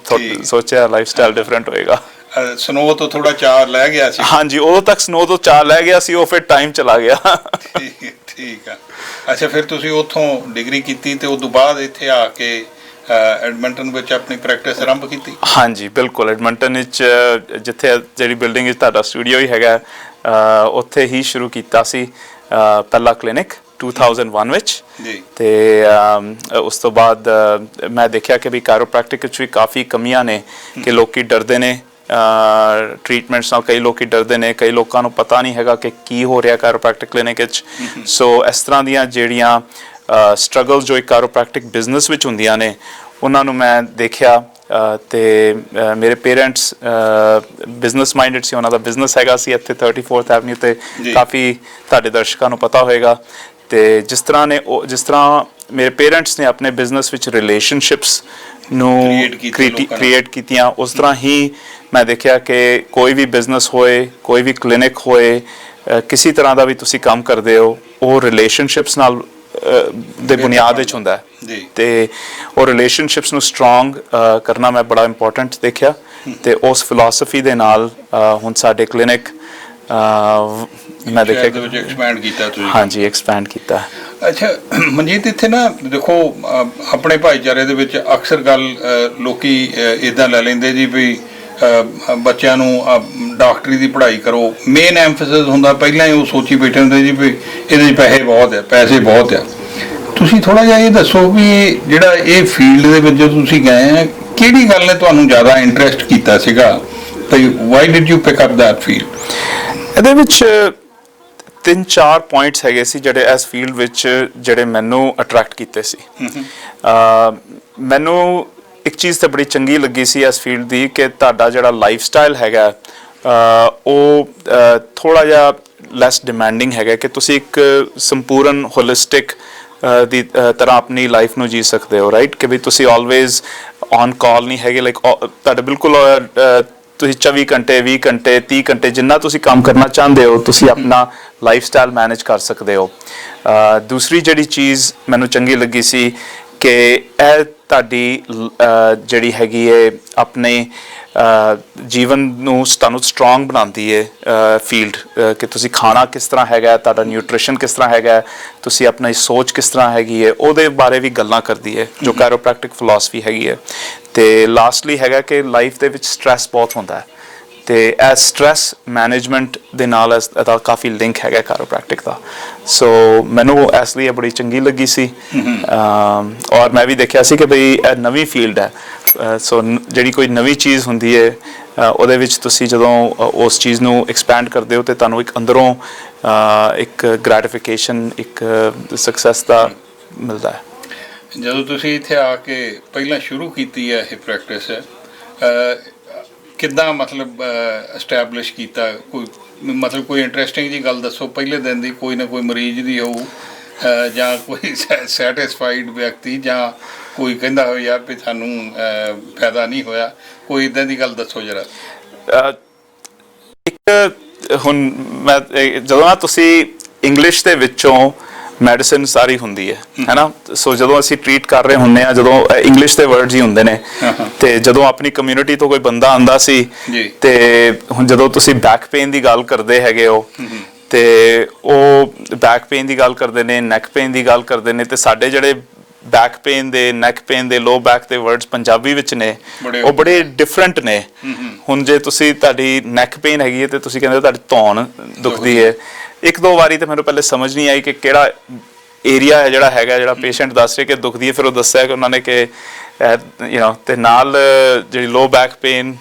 ਸੋਚਿਆ ਲਾਈਫ ਸਟਾਈਲ ਡਿਫਰੈਂਟ ਹੋਏਗਾ। ਸਨੋ ਤੋਂ ਥੋੜਾ ਚਾਰ ਲੈ ਗਿਆ ਸੀ? ਹਾਂਜੀ, ਉਦੋਂ ਤੱਕ ਸਨੋ ਤੋਂ ਚਾਰ ਲੈ ਗਿਆ ਸੀ, ਉਹ ਫਿਰ ਟਾਈਮ ਚਲਾ ਗਿਆ। ਠੀਕ ਆ। ਅੱਛਾ, ਫਿਰ ਤੁਸੀਂ ਉੱਥੋਂ ਡਿਗਰੀ ਕੀਤੀ ਤੇ ਉਸ ਤੋਂ ਬਾਅਦ ਇੱਥੇ ਆ ਕੇ ਐਡਮਿੰਟਨ ਵਿੱਚ ਆਪਣੀ ਪ੍ਰੈਕਟਿਸ ਆਰੰਭ ਕੀਤੀ? ਹਾਂਜੀ, ਬਿਲਕੁਲ। ਐਡਮਿੰਟਨ ਵਿੱਚ, ਜਿੱਥੇ ਜਿਹੜੀ ਬਿਲਡਿੰਗ ਵਿੱਚ ਤੁਹਾਡਾ ਸਟੂਡੀਓ ਹੀ ਹੈਗਾ, ਉੱਥੇ ਹੀ ਸ਼ੁਰੂ ਕੀਤਾ ਸੀ ਪਹਿਲਾ ਕਲੀਨਿਕ 2001 ਵਿੱਚ। ਤੇ ਉਸ ਤੋਂ ਬਾਅਦ ਮੈਂ ਦੇਖਿਆ ਕਿ ਵੀ ਕਾਇਰੋਪ੍ਰੈਕਟਿਕ ਵਿੱਚ ਵੀ ਕਾਫੀ ਕਮੀਆਂ ਨੇ, ਕਿ ਲੋਕੀ ਡਰਦੇ ਨੇ ਟ੍ਰੀਟਮੈਂਟਸ ਨਾਲ, ਕਈ ਲੋਕੀ ਡਰਦੇ ਨੇ, ਕਈ ਲੋਕਾਂ ਨੂੰ ਪਤਾ ਨਹੀਂ ਹੈਗਾ ਕਿ ਕੀ ਹੋ ਰਿਹਾ ਕਾਇਰੋਪ੍ਰੈਕਟਿਕ ਕਲੀਨਿਕ ਵਿੱਚ। ਸੋ ਇਸ ਤਰ੍ਹਾਂ ਦੀਆਂ ਜਿਹੜੀਆਂ ਸਟਰਗਲ ਜੋ ਇੱਕ ਕਾਇਰੋਪ੍ਰੈਕਟਿਕ ਬਿਜ਼ਨਸ ਵਿੱਚ ਹੁੰਦੀਆਂ ਨੇ, ਉਹਨਾਂ ਨੂੰ ਮੈਂ ਦੇਖਿਆ। ਤੇ ਮੇਰੇ ਪੇਰੈਂਟਸ ਬਿਜ਼ਨਸ ਮਾਈਂਡਡ ਸੀ, ਉਹਨਾਂ ਦਾ ਬਿਜ਼ਨਸ ਹੈਗਾ ਸੀ ਇੱਥੇ 34th ਐਵਨਿਊ ਤੇ, ਕਾਫੀ ਤੁਹਾਡੇ ਦਰਸ਼ਕਾਂ ਨੂੰ ਪਤਾ ਹੋਏਗਾ। ਤੇ ਜਿਸ ਤਰ੍ਹਾਂ ਮੇਰੇ ਪੇਰੈਂਟਸ ਨੇ ਆਪਣੇ ਬਿਜ਼ਨਸ ਵਿੱਚ ਰਿਲੇਸ਼ਨਸ਼ਿਪਸ ਨੂੰ ਕ੍ਰੀਏਟ ਕੀਤੀਆਂ, ਉਸ ਤਰ੍ਹਾਂ ਹੀ ਮੈਂ ਦੇਖਿਆ ਕਿ ਕੋਈ ਵੀ ਬਿਜ਼ਨਸ ਹੋਏ, ਕੋਈ ਵੀ ਕਲੀਨਿਕ ਹੋਏ, ਕਿਸੇ ਤਰ੍ਹਾਂ ਦਾ ਵੀ ਤੁਸੀਂ ਕੰਮ ਕਰਦੇ ਹੋ, ਉਹ ਰਿਲੇਸ਼ਨਸ਼ਿਪਸ ਨਾਲ ਦੇ ਬੁਨਿਆਦ ਵਿੱਚ ਹੁੰਦਾ ਹੈ। ਤੇ ਉਹ ਰਿਲੇਸ਼ਨਸ਼ਿਪਸ ਨੂੰ ਸਟਰੋਂਗ ਕਰਨਾ ਮੈਂ ਬੜਾ ਇੰਪੋਰਟੈਂਟ ਦੇਖਿਆ, ਤੇ ਉਸ ਫਿਲਾਸਫੀ ਦੇ ਨਾਲ ਹੁਣ ਸਾਡੇ ਕਲੀਨਿਕ ਮੈਂ ਦੇਖਿਆ ਕਿ ਐਕਸਪੈਂਡ ਕੀਤਾ ਤੁਸੀਂ। ਹਾਂਜੀ, ਐਕਸਪੈਂਡ ਕੀਤਾ। ਅੱਛਾ ਮਨਜੀਤ, ਇੱਥੇ ਨਾ ਦੇਖੋ, ਆਪਣੇ ਭਾਈਚਾਰੇ ਦੇ ਵਿੱਚ ਅਕਸਰ ਗੱਲ ਲੋਕੀ ਇਦਾਂ ਲੈ ਲੈਂਦੇ ਜੀ ਵੀ ਬੱਚਿਆਂ ਨੂੰ ਡਾਕਟਰੀ ਦੀ ਪੜ੍ਹਾਈ ਕਰੋ, ਮੇਨ ਐਮਫੈਸਿਸ ਹੁੰਦਾ, ਪਹਿਲਾਂ ਹੀ ਉਹ ਸੋਚੀ ਬੈਠੇ ਹੁੰਦੇ ਜੀ ਵੀ ਇਹਦੇ 'ਚ ਪੈਸੇ ਬਹੁਤ ਆ। ਤੁਸੀਂ ਥੋੜ੍ਹਾ ਜਿਹਾ ਇਹ ਦੱਸੋ ਵੀ ਜਿਹੜਾ ਇਹ ਫੀਲਡ ਦੇ ਵਿੱਚ ਜਦੋਂ ਤੁਸੀਂ ਗਏ ਆ, ਕਿਹੜੀ ਗੱਲ ਨੇ ਤੁਹਾਨੂੰ ਜ਼ਿਆਦਾ ਇੰਟਰਸਟ ਕੀਤਾ ਸੀਗਾ, ਤੇ why did you pick up that field? ਇਹਦੇ ਵਿੱਚ 3-4 ਪੁਆਇੰਟਸ ਹੈਗੇ ਸੀ ਜਿਹੜੇ ਇਸ ਫੀਲਡ ਵਿੱਚ ਜਿਹੜੇ ਮੈਨੂੰ ਅਟਰੈਕਟ ਕੀਤੇ ਸੀ। ਮੈਨੂੰ ਇੱਕ ਚੀਜ਼ ਤਾਂ ਬੜੀ ਚੰਗੀ ਲੱਗੀ ਸੀ ਇਸ ਫੀਲਡ ਦੀ, ਕਿ ਤੁਹਾਡਾ ਜਿਹੜਾ ਲਾਈਫ ਸਟਾਈਲ ਹੈਗਾ ਉਹ ਥੋੜ੍ਹਾ ਜਿਹਾ ਲੈਸ ਡਿਮਾਂਡਿੰਗ ਹੈਗਾ, ਕਿ ਤੁਸੀਂ ਇੱਕ ਸੰਪੂਰਨ ਹੋਲਿਸਟਿਕ ਦੀ ਤਰ੍ਹਾਂ ਆਪਣੀ ਲਾਈਫ ਨੂੰ ਜੀ ਸਕਦੇ ਹੋ, ਰਾਈਟ, ਕਿ ਵੀ ਤੁਸੀਂ ਆਲਵੇਜ਼ ਔਨ ਕਾਲ ਨਹੀਂ ਹੈਗੇ, ਲਾਈਕ ਤੁਹਾਡੇ ਬਿਲਕੁਲ ਤੁਸੀਂ 24 ਘੰਟੇ 20 ਘੰਟੇ 30 ਘੰਟੇ ਜਿੰਨਾ ਤੁਸੀਂ ਕੰਮ ਕਰਨਾ ਚਾਹੁੰਦੇ ਹੋ ਤੁਸੀਂ ਆਪਣਾ ਲਾਈਫ ਸਟਾਈਲ ਮੈਨੇਜ ਕਰ ਸਕਦੇ ਹੋ। ਦੂਸਰੀ ਜਿਹੜੀ ਚੀਜ਼ ਮੈਨੂੰ ਚੰਗੀ ਲੱਗੀ ਸੀ ਕਿ ਇਹ ਤੁਹਾਡੀ ਜਿਹੜੀ ਹੈਗੀ ਹੈ ਆਪਣੇ ਜੀਵਨ ਨੂੰ ਤੁਹਾਨੂੰ ਸਟਰੋਂਗ ਬਣਾਉਂਦੀ ਹੈ ਫੀਲਡ, ਕਿ ਤੁਸੀਂ ਖਾਣਾ ਕਿਸ ਤਰ੍ਹਾਂ ਹੈਗਾ, ਤੁਹਾਡਾ ਨਿਊਟ੍ਰੀਸ਼ਨ ਕਿਸ ਤਰ੍ਹਾਂ ਹੈਗਾ, ਤੁਸੀਂ ਆਪਣੀ ਸੋਚ ਕਿਸ ਤਰ੍ਹਾਂ ਹੈਗੀ ਹੈ, ਉਹਦੇ ਬਾਰੇ ਵੀ ਗੱਲਾਂ ਕਰਦੀ ਹੈ ਜੋ ਕਾਇਰੋਪ੍ਰੈਕਟਿਕ ਫਿਲਾਸਫੀ ਹੈਗੀ ਹੈ। ਤੇ ਲਾਸਟਲੀ ਹੈਗਾ ਕਿ ਲਾਈਫ ਦੇ ਵਿੱਚ ਸਟ੍ਰੈਸ ਬਹੁਤ ਹੁੰਦਾ ਹੈ ਤੇ ਇਹ ਸਟ੍ਰੈਸ ਮੈਨੇਜਮੈਂਟ ਦੇ ਨਾਲ ਇਹਦਾ ਕਾਫੀ ਲਿੰਕ ਹੈਗਾ ਕਾਇਰੋਪ੍ਰੈਕਟਿਕ ਦਾ। ਸੋ ਮੈਨੂੰ ਇਸ ਲਈ ਇਹ ਬੜੀ ਚੰਗੀ ਲੱਗੀ ਸੀ ਔਰ ਮੈਂ ਵੀ ਦੇਖਿਆ ਸੀ ਕਿ ਬਈ ਇਹ ਨਵੀਂ ਫੀਲਡ ਹੈ। ਸੋ ਜਿਹੜੀ ਕੋਈ ਨਵੀਂ ਚੀਜ਼ ਹੁੰਦੀ ਹੈ ਉਹਦੇ ਵਿੱਚ ਤੁਸੀਂ ਜਦੋਂ ਉਸ ਚੀਜ਼ ਨੂੰ ਐਕਸਪੈਂਡ ਕਰਦੇ ਹੋ ਤੇ ਤੁਹਾਨੂੰ ਇੱਕ ਅੰਦਰੋਂ ਇੱਕ ਗ੍ਰੈਟੀਫਿਕੇਸ਼ਨ, ਇੱਕ ਸਕਸੈਸ ਦਾ ਮਿਲਦਾ ਹੈ। ਜਦੋਂ ਤੁਸੀਂ ਇੱਥੇ ਆ ਕੇ ਪਹਿਲਾਂ ਸ਼ੁਰੂ ਕੀਤੀ ਹੈ ਇਹ ਪ੍ਰੈਕਟਿਸ ਕਿੱਦਾਂ ਮਤਲਬ ਐਸਟੈਬਲਿਸ਼ ਕੀਤਾ? ਕੋਈ ਮਤਲਬ ਕੋਈ ਇੰਟਰਸਟਿੰਗ ਜੀ ਗੱਲ ਦੱਸੋ ਪਹਿਲੇ ਦਿਨ ਦੀ, ਕੋਈ ਨਾ ਕੋਈ ਮਰੀਜ਼ ਦੀ ਹੋਊ ਜਾਂ ਕੋਈ ਸੈਟਿਸਫਾਈਡ ਵਿਅਕਤੀ ਜਾਂ ਕੋਈ ਕਹਿੰਦਾ ਹੋਵੇ ਯਾਰ ਵੀ ਸਾਨੂੰ ਫਾਇਦਾ ਨਹੀਂ ਹੋਇਆ, ਕੋਈ ਇੱਦਾਂ ਦੀ ਗੱਲ ਦੱਸੋ ਜਰਾ। ਇੱਕ ਹੁਣ ਮੈਂ ਜਦੋਂ ਨਾ ਤੁਸੀਂ ਇੰਗਲਿਸ਼ ਦੇ ਵਿੱਚੋਂ ਮੈਡੀਸਿਨ ਸਾਰੀ ਹੁੰਦੀ ਹੈ ਨਾ, ਸੋ ਜਦੋਂ ਅਸੀਂ ਟ੍ਰੀਟ ਕਰ ਰਹੇ ਹੁੰਦੇ ਆ ਜਦੋਂ ਇੰਗਲਿਸ਼ ਦੇ ਵਰਡਸ ਹੀ ਹੁੰਦੇ ਨੇ ਤੇ ਜਦੋਂ ਆਪਣੀ ਕਮਿਊਨਿਟੀ ਤੋਂ ਕੋਈ ਬੰਦਾ ਆਂਦਾ ਸੀ ਤੇ ਹੁਣ ਜਦੋਂ ਤੁਸੀਂ ਬੈਕ ਪੇਨ ਦੀ ਗੱਲ ਕਰਦੇ ਹੈਗੇ ਹੋ ਤੇ ਉਹ ਬੈਕ ਪੇਨ ਦੀ ਗੱਲ ਕਰਦੇ ਨੇ, ਨੈਕ ਪੇਨ ਦੀ ਗੱਲ ਕਰਦੇ ਨੇ ਤੇ ਸਾਡੇ ਜਿਹੜੇ ਬੈਕ ਪੇਨ ਦੇ, ਨੈਕ ਪੇਨ ਦੇ, ਲੋ ਬੈਕ ਦੇ ਵਰਡਸ ਪੰਜਾਬੀ ਵਿੱਚ ਨੇ ਉਹ ਬੜੇ ਡਿਫਰੈਂਟ ਨੇ। ਹੁਣ ਜੇ ਤੁਸੀਂ ਤੁਹਾਡੀ ਨੈਕ ਪੇਨ ਹੈਗੀ ਹੈ ਤੇ ਤੁਸੀਂ ਕਹਿੰਦੇ ਤੁਹਾਡੀ ਧੌਣ ਦੁਖਦੀ ਹੈ, ਇੱਕ ਦੋ ਵਾਰੀ ਤਾਂ ਮੈਨੂੰ ਪਹਿਲੇ ਸਮਝ ਨਹੀਂ ਆਈ ਕਿ ਕਿਹੜਾ ਏਰੀਆ ਹੈ ਜਿਹੜਾ ਪੇਸ਼ੈਂਟ ਦੱਸ ਰਿਹਾ ਕਿ ਦੁਖਦੀ ਹੈ। ਫਿਰ ਉਹ ਦੱਸਿਆ ਕਿ ਉਹਨਾਂ ਨੇ ਕਿ ਤੇ ਨਾਲ ਜਿਹੜੀ ਲੋ ਬੈਕ ਪੇਨ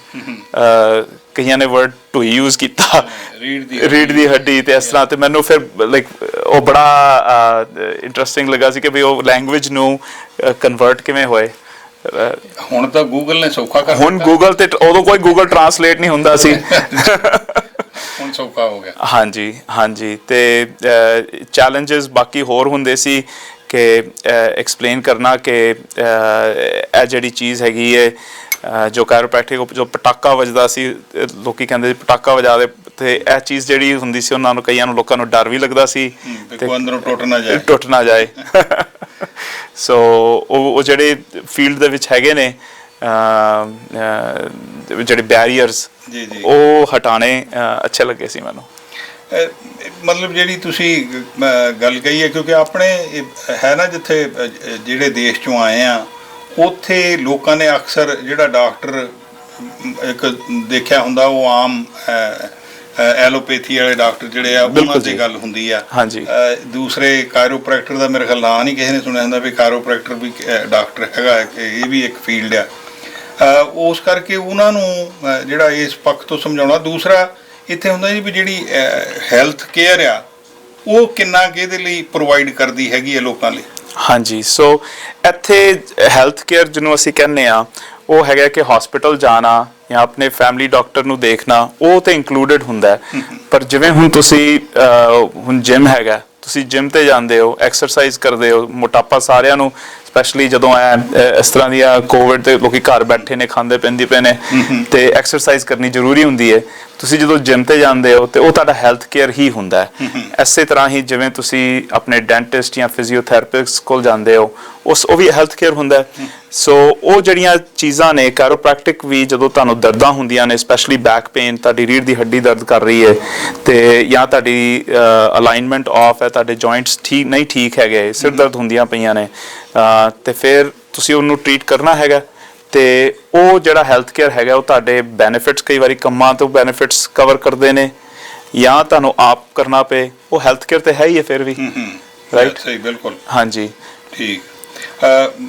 ਕਈਆਂ ਨੇ ਵਰਡ ਢੂਈ ਯੂਜ਼ ਕੀਤਾ, ਰੀੜ ਦੀ ਹੱਡੀ ਤੇ ਇਸ ਤਰ੍ਹਾਂ, ਤੇ ਮੈਨੂੰ ਫਿਰ ਲਾਈਕ ਉਹ ਬੜਾ ਇੰਟਰਸਟਿੰਗ ਲੱਗਾ ਸੀ ਕਿ ਵੀ ਉਹ ਲੈਂਗੁਏਜ ਨੂੰ ਕਨਵਰਟ ਕਿਵੇਂ ਹੋਏ। ਹੁਣ ਤਾਂ ਗੂਗਲ ਨੇ ਸੌਖਾ ਕਰ ਦਿੱਤਾ। ਹੁਣ ਗੂਗਲ ਤੇ ਉਦੋਂ ਕੋਈ ਗੂਗਲ ਟਰਾਂਸਲੇਟ ਨਹੀਂ ਹੁੰਦਾ ਸੀ ਹੁਣ ਸੌਖਾ ਹੋ ਗਿਆ। ਹਾਂਜੀ ਹਾਂਜੀ। ਤੇ ਚੈਲੰਜਸ ਬਾਕੀ ਹੋਰ ਹੁੰਦੇ ਸੀ ਕਿ ਐਕਸਪਲੇਨ ਕਰਨਾ ਕਿ ਇਹ ਜਿਹੜੀ ਚੀਜ਼ ਹੈਗੀ ਹੈ ਜੋ ਕਾਇਰੋਪ੍ਰੈਕਟਿਕ ਜੋ ਪਟਾਕਾ ਵੱਜਦਾ ਸੀ, ਲੋਕੀ ਕਹਿੰਦੇ ਸੀ ਪਟਾਕਾ ਵਜਾ ਦੇ, ਤੇ ਇਹ ਚੀਜ਼ ਜਿਹੜੀ ਹੁੰਦੀ ਸੀ ਉਹਨਾਂ ਨੂੰ ਕਈਆਂ ਨੂੰ ਲੋਕਾਂ ਨੂੰ ਡਰ ਵੀ ਲੱਗਦਾ ਸੀ ਤੇ ਅੰਦਰੋਂ ਟੁੱਟ ਨਾ ਜਾਏ ਸੋ ਉਹ ਜਿਹੜੇ ਫੀਲਡ ਦੇ ਵਿੱਚ ਹੈਗੇ ਨੇ ਜਿਹੜੇ ਬੈਰੀਅਰਸ ਉਹ ਹਟਾਣੇ ਅੱਛੇ ਲੱਗੇ ਸੀ ਮੈਨੂੰ। ਮਤਲਬ ਜਿਹੜੀ ਤੁਸੀਂ ਗੱਲ ਕਹੀ ਹੈ ਕਿਉਂਕਿ ਆਪਣੇ ਹੈ ਨਾ ਜਿੱਥੇ ਜਿਹੜੇ ਦੇਸ਼ ਚੋਂ ਆਏ ਆ ਉੱਥੇ ਲੋਕਾਂ ਨੇ ਅਕਸਰ ਜਿਹੜਾ ਡਾਕਟਰ ਇੱਕ ਦੇਖਿਆ ਹੁੰਦਾ ਉਹ ਆਮ ਐਲੋਪੈਥੀ ਵਾਲੇ ਡਾਕਟਰ ਜਿਹੜੇ ਆ ਉਹਨਾਂ ਦੀ ਗੱਲ ਹੁੰਦੀ ਆ। ਦੂਸਰੇ ਕਾਇਰੋਪ੍ਰੈਕਟਰ ਦਾ ਮੇਰੇ ਖਿਆਲ ਨਾਂ ਨਹੀਂ ਕਿਸੇ ਨੇ ਸੁਣਿਆ ਹੁੰਦਾ ਵੀ ਕਾਇਰੋਪ੍ਰੈਕਟਰ ਵੀ ਡਾਕਟਰ ਹੈਗਾ, ਇਹ ਵੀ ਇੱਕ ਫੀਲਡ ਆ। ਉਸ ਕਰਕੇ ਉਹਨਾਂ ਨੂੰ ਜਿਹੜਾ ਇਸ ਪੱਖ ਤੋਂ ਸਮਝਾਉਣਾ। ਦੂਸਰਾ ਇੱਥੇ ਹੁੰਦਾ ਜੀ ਵੀ ਜਿਹੜੀ ਹੈਲਥ ਕੇਅਰ ਆ ਉਹ ਕਿੰਨਾ ਕੁ ਇਹਦੇ ਲਈ ਪ੍ਰੋਵਾਈਡ ਕਰਦੀ ਹੈਗੀ ਹੈ ਲੋਕਾਂ ਲਈ। ਹਾਂਜੀ, ਸੋ ਇੱਥੇ ਹੈਲਥ ਕੇਅਰ ਜਿਹਨੂੰ ਅਸੀਂ ਕਹਿੰਦੇ ਆ ਉਹ ਹੈਗਾ ਕਿ ਹਸਪੀਟਲ ਜਾਣਾ ਜਾਂ ਆਪਣੇ ਫੈਮਿਲੀ ਡਾਕਟਰ ਨੂੰ ਦੇਖਣਾ, ਉਹ ਤੇ ਇੰਕਲੂਡਡ ਹੁੰਦਾ। ਪਰ ਜਿਵੇਂ ਹੁਣ ਤੁਸੀਂ ਹੁਣ ਜਿਮ ਹੈਗਾ, ਤੁਸੀਂ ਜਿਮ ਤੇ ਜਾਂਦੇ ਹੋ, ਐਕਸਰਸਾਈਜ਼ ਕਰਦੇ ਹੋ, ਮੋਟਾਪਾ ਸਾਰਿਆਂ ਨੂੰ ਸਪੈਸ਼ਲੀ ਜਦੋਂ ਇਸ ਤਰ੍ਹਾਂ ਦੀਆਂ ਕੋਵਿਡ ਤੇ ਲੋਕੀ ਘਰ ਬੈਠੇ ਨੇ, ਖਾਂਦੇ ਪੀਂਦੇ ਪਏ ਨੇ ਤੇ ਐਕਸਰਸਾਈਜ਼ ਕਰਨੀ ਜ਼ਰੂਰੀ ਹੁੰਦੀ ਹੈ। ਤੁਸੀਂ ਜਦੋਂ ਜਿਮ ਤੇ ਜਾਂਦੇ ਹੋ ਤੇ ਉਹ ਤੁਹਾਡਾ ਹੈਲਥ ਕੇਅਰ ਹੀ ਹੁੰਦਾ ਹੈ। ਇਸੇ ਤਰ੍ਹਾਂ ਹੀ ਜਿਵੇਂ ਤੁਸੀਂ ਆਪਣੇ ਡੈਂਟਿਸਟ ਜਾਂ ਫਿਜ਼ੀਓਥੈਰੇਪਿਸਟ ਕੋਲ ਜਾਂਦੇ ਹੋ ਉਹ ਵੀ ਹੈਲਥ ਕੇਅਰ ਹੁੰਦਾ। ਸੋ ਉਹ ਜਿਹੜੀਆਂ ਚੀਜ਼ਾਂ ਨੇ ਕਾਇਰੋਪ੍ਰੈਕਟਿਕ ਵੀ ਜਦੋਂ ਤੁਹਾਨੂੰ ਦਰਦਾਂ ਹੁੰਦੀਆਂ ਨੇ, ਸਪੈਸ਼ਲੀ ਬੈਕ ਪੇਨ, ਤੁਹਾਡੀ ਰੀੜ ਦੀ ਹੱਡੀ ਦਰਦ ਕਰ ਰਹੀ ਹੈ ਤੇ ਜਾਂ ਤੁਹਾਡੀ ਅਲਾਈਨਮੈਂਟ ਆਫ ਹੈ, ਤੁਹਾਡੇ ਜੁਆਇੰਟਸ ਨਹੀਂ ਠੀਕ ਹੈਗੇ, ਸਿਰ ਦਰਦ ਹੁੰਦੀਆਂ ਪਈਆਂ ਨੇ ਤੇ ਫਿਰ ਤੁਸੀਂ ਉਹਨੂੰ ਟ੍ਰੀਟ ਕਰਨਾ ਹੈਗਾ। ਤੇ ਉਹ ਜਿਹੜਾ ਹੈਲਥ ਕੇਅਰ ਹੈਗਾ ਉਹ ਤੁਹਾਡੇ ਬੈਨੀਫਿਟਸ, ਕਈ ਵਾਰੀ ਕੰਮਾਂ ਤੋਂ ਬੈਨੀਫਿਟਸ ਕਵਰ ਕਰਦੇ ਨੇ ਜਾਂ ਤੁਹਾਨੂੰ ਆਪ ਕਰਨਾ ਪਏ, ਉਹ ਹੈਲਥ ਕੇਅਰ ਤੇ ਹੈ ਹੀ ਹੈ ਫਿਰ ਵੀ, ਰਾਈਟ? ਸਹੀ, ਬਿਲਕੁਲ। ਹਾਂਜੀ, ਠੀਕ।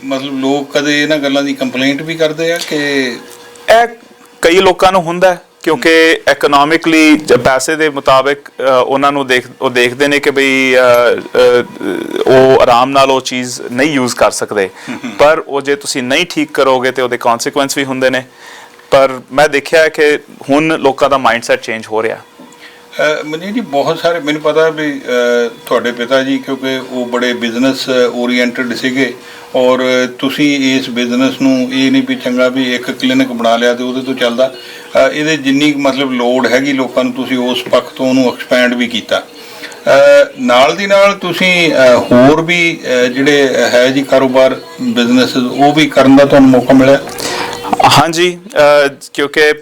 ਮਤਲਬ ਲੋਕ ਕਦੇ ਇਹਨਾਂ ਗੱਲਾਂ ਦੀ ਕੰਪਲੇਂਟ ਵੀ ਕਰਦੇ ਆ ਕਿ ਇਹ ਕਈ ਲੋਕਾਂ ਨੂੰ ਹੁੰਦਾ ਕਿਉਂਕਿ ਇਕਨੋਮਿਕਲੀ ਪੈਸੇ ਦੇ ਮੁਤਾਬਿਕ ਉਹਨਾਂ ਨੂੰ ਦੇਖਦੇ ਨੇ ਕਿ ਬਈ ਉਹ ਆਰਾਮ ਨਾਲ ਉਹ ਚੀਜ਼ ਨਹੀਂ ਯੂਜ਼ ਕਰ ਸਕਦੇ, ਪਰ ਉਹ ਜੇ ਤੁਸੀਂ ਨਹੀਂ ਠੀਕ ਕਰੋਗੇ ਤੇ ਉਹਦੇ ਕਨਸੀਕੁਐਂਸ ਵੀ ਹੁੰਦੇ ਨੇ। ਪਰ ਮੈਂ ਦੇਖਿਆ ਕਿ ਹੁਣ ਲੋਕਾਂ ਦਾ ਮਾਈਂਡਸੈਟ ਚੇਂਜ ਹੋ ਰਿਹਾ। ਮਨਜੀਤ ਜੀ ਬਹੁਤ ਸਾਰੇ ਮੈਨੂੰ ਪਤਾ ਵੀ ਤੁਹਾਡੇ ਪਿਤਾ ਜੀ ਕਿਉਂਕਿ ਉਹ ਬੜੇ ਬਿਜ਼ਨਸ ਓਰੀਐਂਟਡ ਸੀਗੇ ਔਰ ਤੁਸੀਂ ਇਸ ਬਿਜ਼ਨਸ ਨੂੰ ਇਹ ਨਹੀਂ ਵੀ ਚੰਗਾ ਵੀ ਇੱਕ ਕਲੀਨਿਕ ਬਣਾ ਲਿਆ ਤੇ ਉਹਦੇ ਤੋਂ ਚੱਲਦਾ ਇਹਦੇ ਜਿੰਨੀ ਮਤਲਬ ਲੋੜ ਹੈਗੀ ਲੋਕਾਂ ਨੂੰ ਤੁਸੀਂ ਉਸ ਪੱਖ ਤੋਂ ਉਹਨੂੰ ਐਕਸਪੈਂਡ ਵੀ ਕੀਤਾ ਨਾਲ ਦੀ ਨਾਲ ਤੁਸੀਂ ਹੋਰ ਵੀ ਜਿਹੜੇ ਹੈ ਜੀ ਕਾਰੋਬਾਰ ਬਿਜ਼ਨਸ ਉਹ ਵੀ ਕਰਨ ਦਾ ਤੁਹਾਨੂੰ ਮੌਕਾ ਮਿਲਿਆ? ਹਾਂਜੀ, ਕਿਉਂਕਿ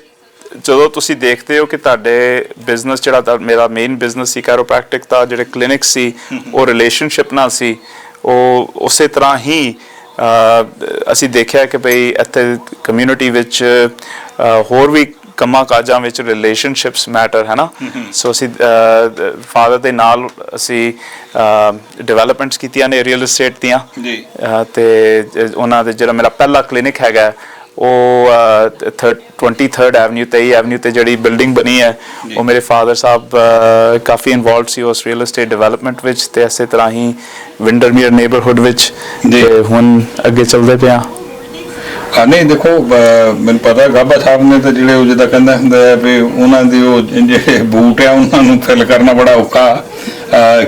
ਜਦੋਂ ਤੁਸੀਂ ਦੇਖਦੇ ਹੋ ਕਿ ਤੁਹਾਡੇ ਬਿਜ਼ਨਸ ਜਿਹੜਾ ਮੇਰਾ ਮੇਨ ਬਿਜ਼ਨਸ ਸੀ ਕੈਰੋਪ੍ਰੈਕਟਿਕ ਦਾ, ਜਿਹੜੇ ਕਲੀਨਿਕ ਸੀ ਉਹ ਰਿਲੇਸ਼ਨਸ਼ਿਪ ਨਾਲ ਸੀ, ਉਹ ਉਸੇ ਤਰ੍ਹਾਂ ਹੀ ਅਸੀਂ ਦੇਖਿਆ ਕਿ ਭਈ ਇੱਥੇ ਕਮਿਊਨਿਟੀ ਵਿੱਚ ਹੋਰ ਵੀ ਕੰਮਾਂ ਕਾਜਾਂ ਵਿੱਚ ਰਿਲੇਸ਼ਨਸ਼ਿਪਸ ਮੈਟਰ ਹੈ ਨਾ। ਸੋ ਅਸੀਂ ਫਾਦਰ ਦੇ ਨਾਲ ਅਸੀਂ ਡਿਵੈਲਪਮੈਂਟਸ ਕੀਤੀਆਂ ਨੇ ਰੀਅਲ ਏਸਟੇਟ ਦੀਆਂ ਜੀ, ਤੇ ਉਹਨਾਂ ਦੇ ਜਿਹੜਾ ਮੇਰਾ ਪਹਿਲਾ ਕਲੀਨਿਕ ਹੈਗਾ ਉਹ 23rd ਐਵਨਿਊ 23 ਐਵਨਿਊ ਤੇ ਜਿਹੜੀ ਬਿਲਡਿੰਗ ਬਣੀ ਹੈ ਉਹ ਮੇਰੇ ਫਾਦਰ ਸਾਹਿਬ ਕਾਫੀ ਇਨਵੋਲਵਡ ਸੀ ਉਸ ਰੀਅਲ ਏਸਟੇਟ ਡਿਵੈਲਪਮੈਂਟ ਵਿੱਚ, ਤੇ ਇਸੇ ਤਰ੍ਹਾਂ ਹੀ ਵਿੰਡਰਮੀਅਰ ਨੇਬਰਹੁੱਡ ਵਿੱਚ ਤੇ ਹੁਣ ਅੱਗੇ ਚੱਲਦੇ ਪਿਆ। ਨਹੀਂ ਦੇਖੋ ਮੈਨੂੰ ਪਤਾ ਗਾਬਾ ਸਾਹਿਬ ਨੇ ਤਾਂ ਜਿਹੜੇ ਉਹ ਜਿੱਦਾਂ ਕਹਿੰਦਾ ਹੁੰਦਾ ਵੀ ਉਹਨਾਂ ਦੇ ਉਹ ਜਿਹੜੇ ਬੂਟ ਆ ਉਹਨਾਂ ਨੂੰ ਫਿਲ ਕਰਨਾ ਬੜਾ ਔਖਾ